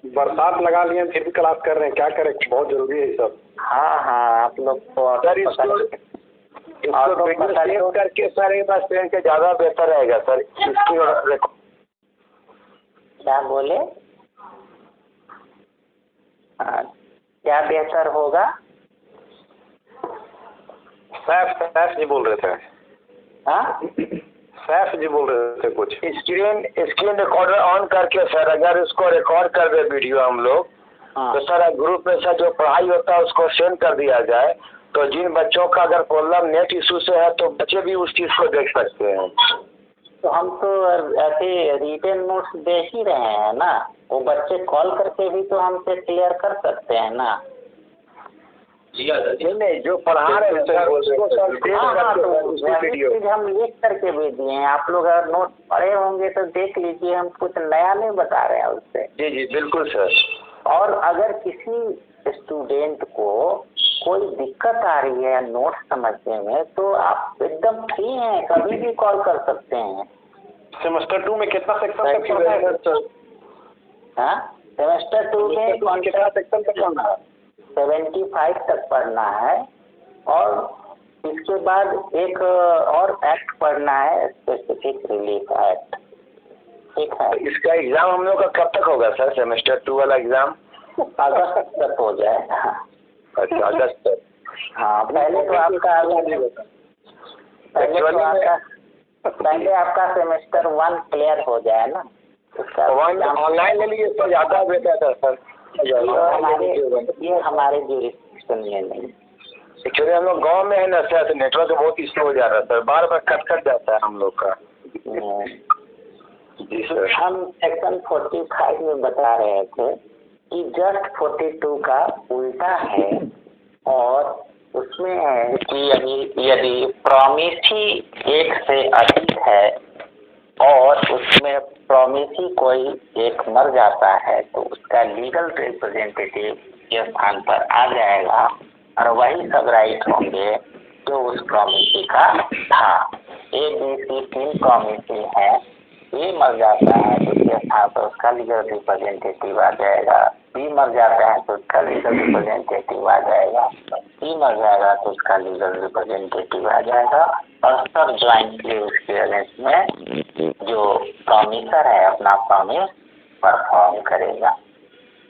बरसात लगा लिए फिर भी क्लास कर रहे हैं, क्या करें? बहुत जरूरी है सब। हाँ आप लोग तो सर इसको वीडियो करके सर एक बार सेंड के ज़्यादा बेहतर रहेगा सर। इसकी क्या बोले? हाँ, क्या बेहतर होगा? सैफ जी बोल रहे थे। हाँ सैफ जी बोल रहे थे कुछ। स्क्रीन रिकॉर्डर ऑन करके सर अगर उसको रिकॉर्ड कर दे वीडियो हम लोग, तो सर ग्रुप में सर जो पढ़ाई होता है उसको सेंड कर दिया जाए, तो जिन बच्चों का अगर प्रॉब्लम नेट इशू से है तो बच्चे भी उस चीज़ को देख सकते हैं। तो हम तो ऐसे रिटन नोट्स दे ही रहे हैं ना, वो बच्चे कॉल करके भी तो हमसे क्लियर कर सकते हैं ना। नहीं जो पढ़ा रहे हैं सर उसको सर चीज हम लिख करके भी दिए हैं। आप लोग अगर नोट पढ़े होंगे तो देख लीजिए, हम कुछ नया नहीं बता रहे हैं उससे। जी बिल्कुल सर। और अगर किसी स्टूडेंट को कोई दिक्कत आ रही है नोट समझने में तो आप एकदम फ्री हैं, कभी भी कॉल कर सकते हैं। सेमेस्टर 2 में कितना सेक्शन तक पढ़ना है सर? हाँ सेमेस्टर 2 में कितना सेक्शन तक पढ़ना है? 75 तक पढ़ना है। और इसके बाद एक और एक्ट पढ़ना है, स्पेसिफिक रिलीफ एक्ट। ठीक है। इसका एग्जाम हम लोग का कब तक होगा सर? सेमेस्टर 2 वाला एग्जाम अगस्त तक हो जाएगा। अच्छा अगस्त तक। हाँ पहले आपका सेमेस्टर 1 क्लियर हो जाए ना, उसका ऑनलाइन ले लीजिए तो ज़्यादा बेहतर था सर। ये हमारे जुरिस्डिक्शन में नहीं। एक्चुअली हम लोग गाँव में है ना सर, नेटवर्क बहुत इशू हो जा रहा है सर, बार बार कट जाता है हम लोग का। जी सर। हम सेक्शन 45 में बता रहे थे कि जस्ट 42 का उल्टा है, और उसमें है कि यदि प्रॉमिसी एक से अधिक है और उसमें प्रॉमिसी कोई एक मर जाता है तो उसका लीगल रिप्रेजेंटेटिव के स्थान पर आ जाएगा और वही सब राइट होंगे जो उस प्रॉमिसी का था। ABC 3 प्रॉमिसी है, ए मर जाता है तो उसके स्थान पर उसका लीगल रिप्रेजेंटेटिव आ जाएगा, बी मर जाता है तो उसका लीगल रिप्रेजेंटेटिव आ जाएगा, सी मर जाएगा तो उसका लीगल रिप्रेजेंटेटिव आ जाएगा, और सब ज्वाइंटली उसके अगेंस्ट में जो प्रॉमिसर है अपना प्रॉमिस परफॉर्म करेगा।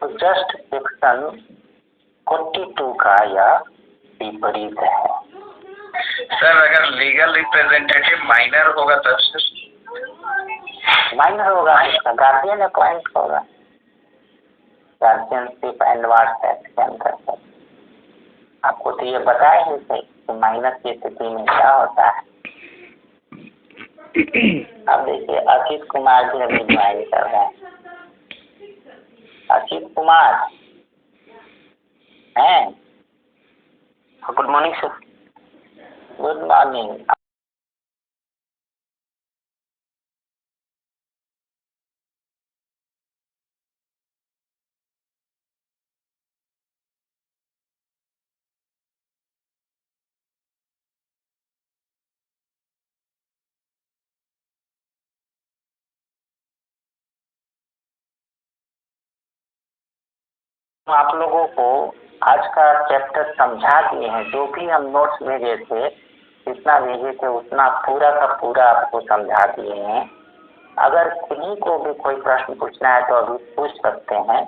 तो जस्ट सेक्शन 42 का यह विपरीत है। सर अगर लीगल रिप्रेजेंटेटिव माइनर होगा तब सर? माइनर होगा, गार्जियन अपॉइंट होगा, गार्जियनशिप एंड वार्ड एक्ट के अंतर्गत। आपको तो ये बताया ही सही कि माइनर की स्थिति में क्या होता है। अब देखिए असित कुमार जी अभी ज्वाइन कर रहे हैं। असित कुमार हैं? Good morning sir. Good morning. आप लोगों को आज का चैप्टर समझा दिए हैं, जो भी हम नोट्स भेजे थे, जितना भेजे थे उतना पूरा का पूरा आपको समझा दिए हैं। अगर किन्हीं को भी कोई प्रश्न पूछना है तो अभी पूछ सकते हैं,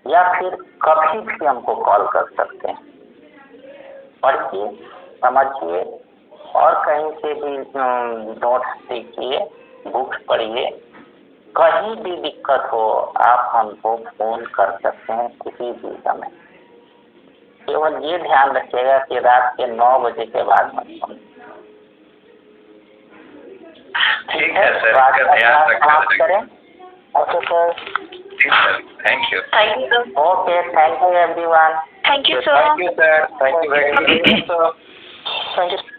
या फिर कभी भी हमको कॉल कर सकते हैं। पढ़िए, समझिए, और कहीं से भी नोट्स सीखिए, बुक्स पढ़िए। कहीं भी दिक्कत हो आप हमको फोन कर सकते हैं किसी भी समय। केवल ये ध्यान रखिएगा कि रात के 9 बजे के बाद मत फोन। ठीक है सर, इसका ध्यान रखें। ओके सर, ठीक sir, thank you. Thank you sir. Okay, thank you everyone. Thank you sir. Thank you sir, thank you very much. Thank you.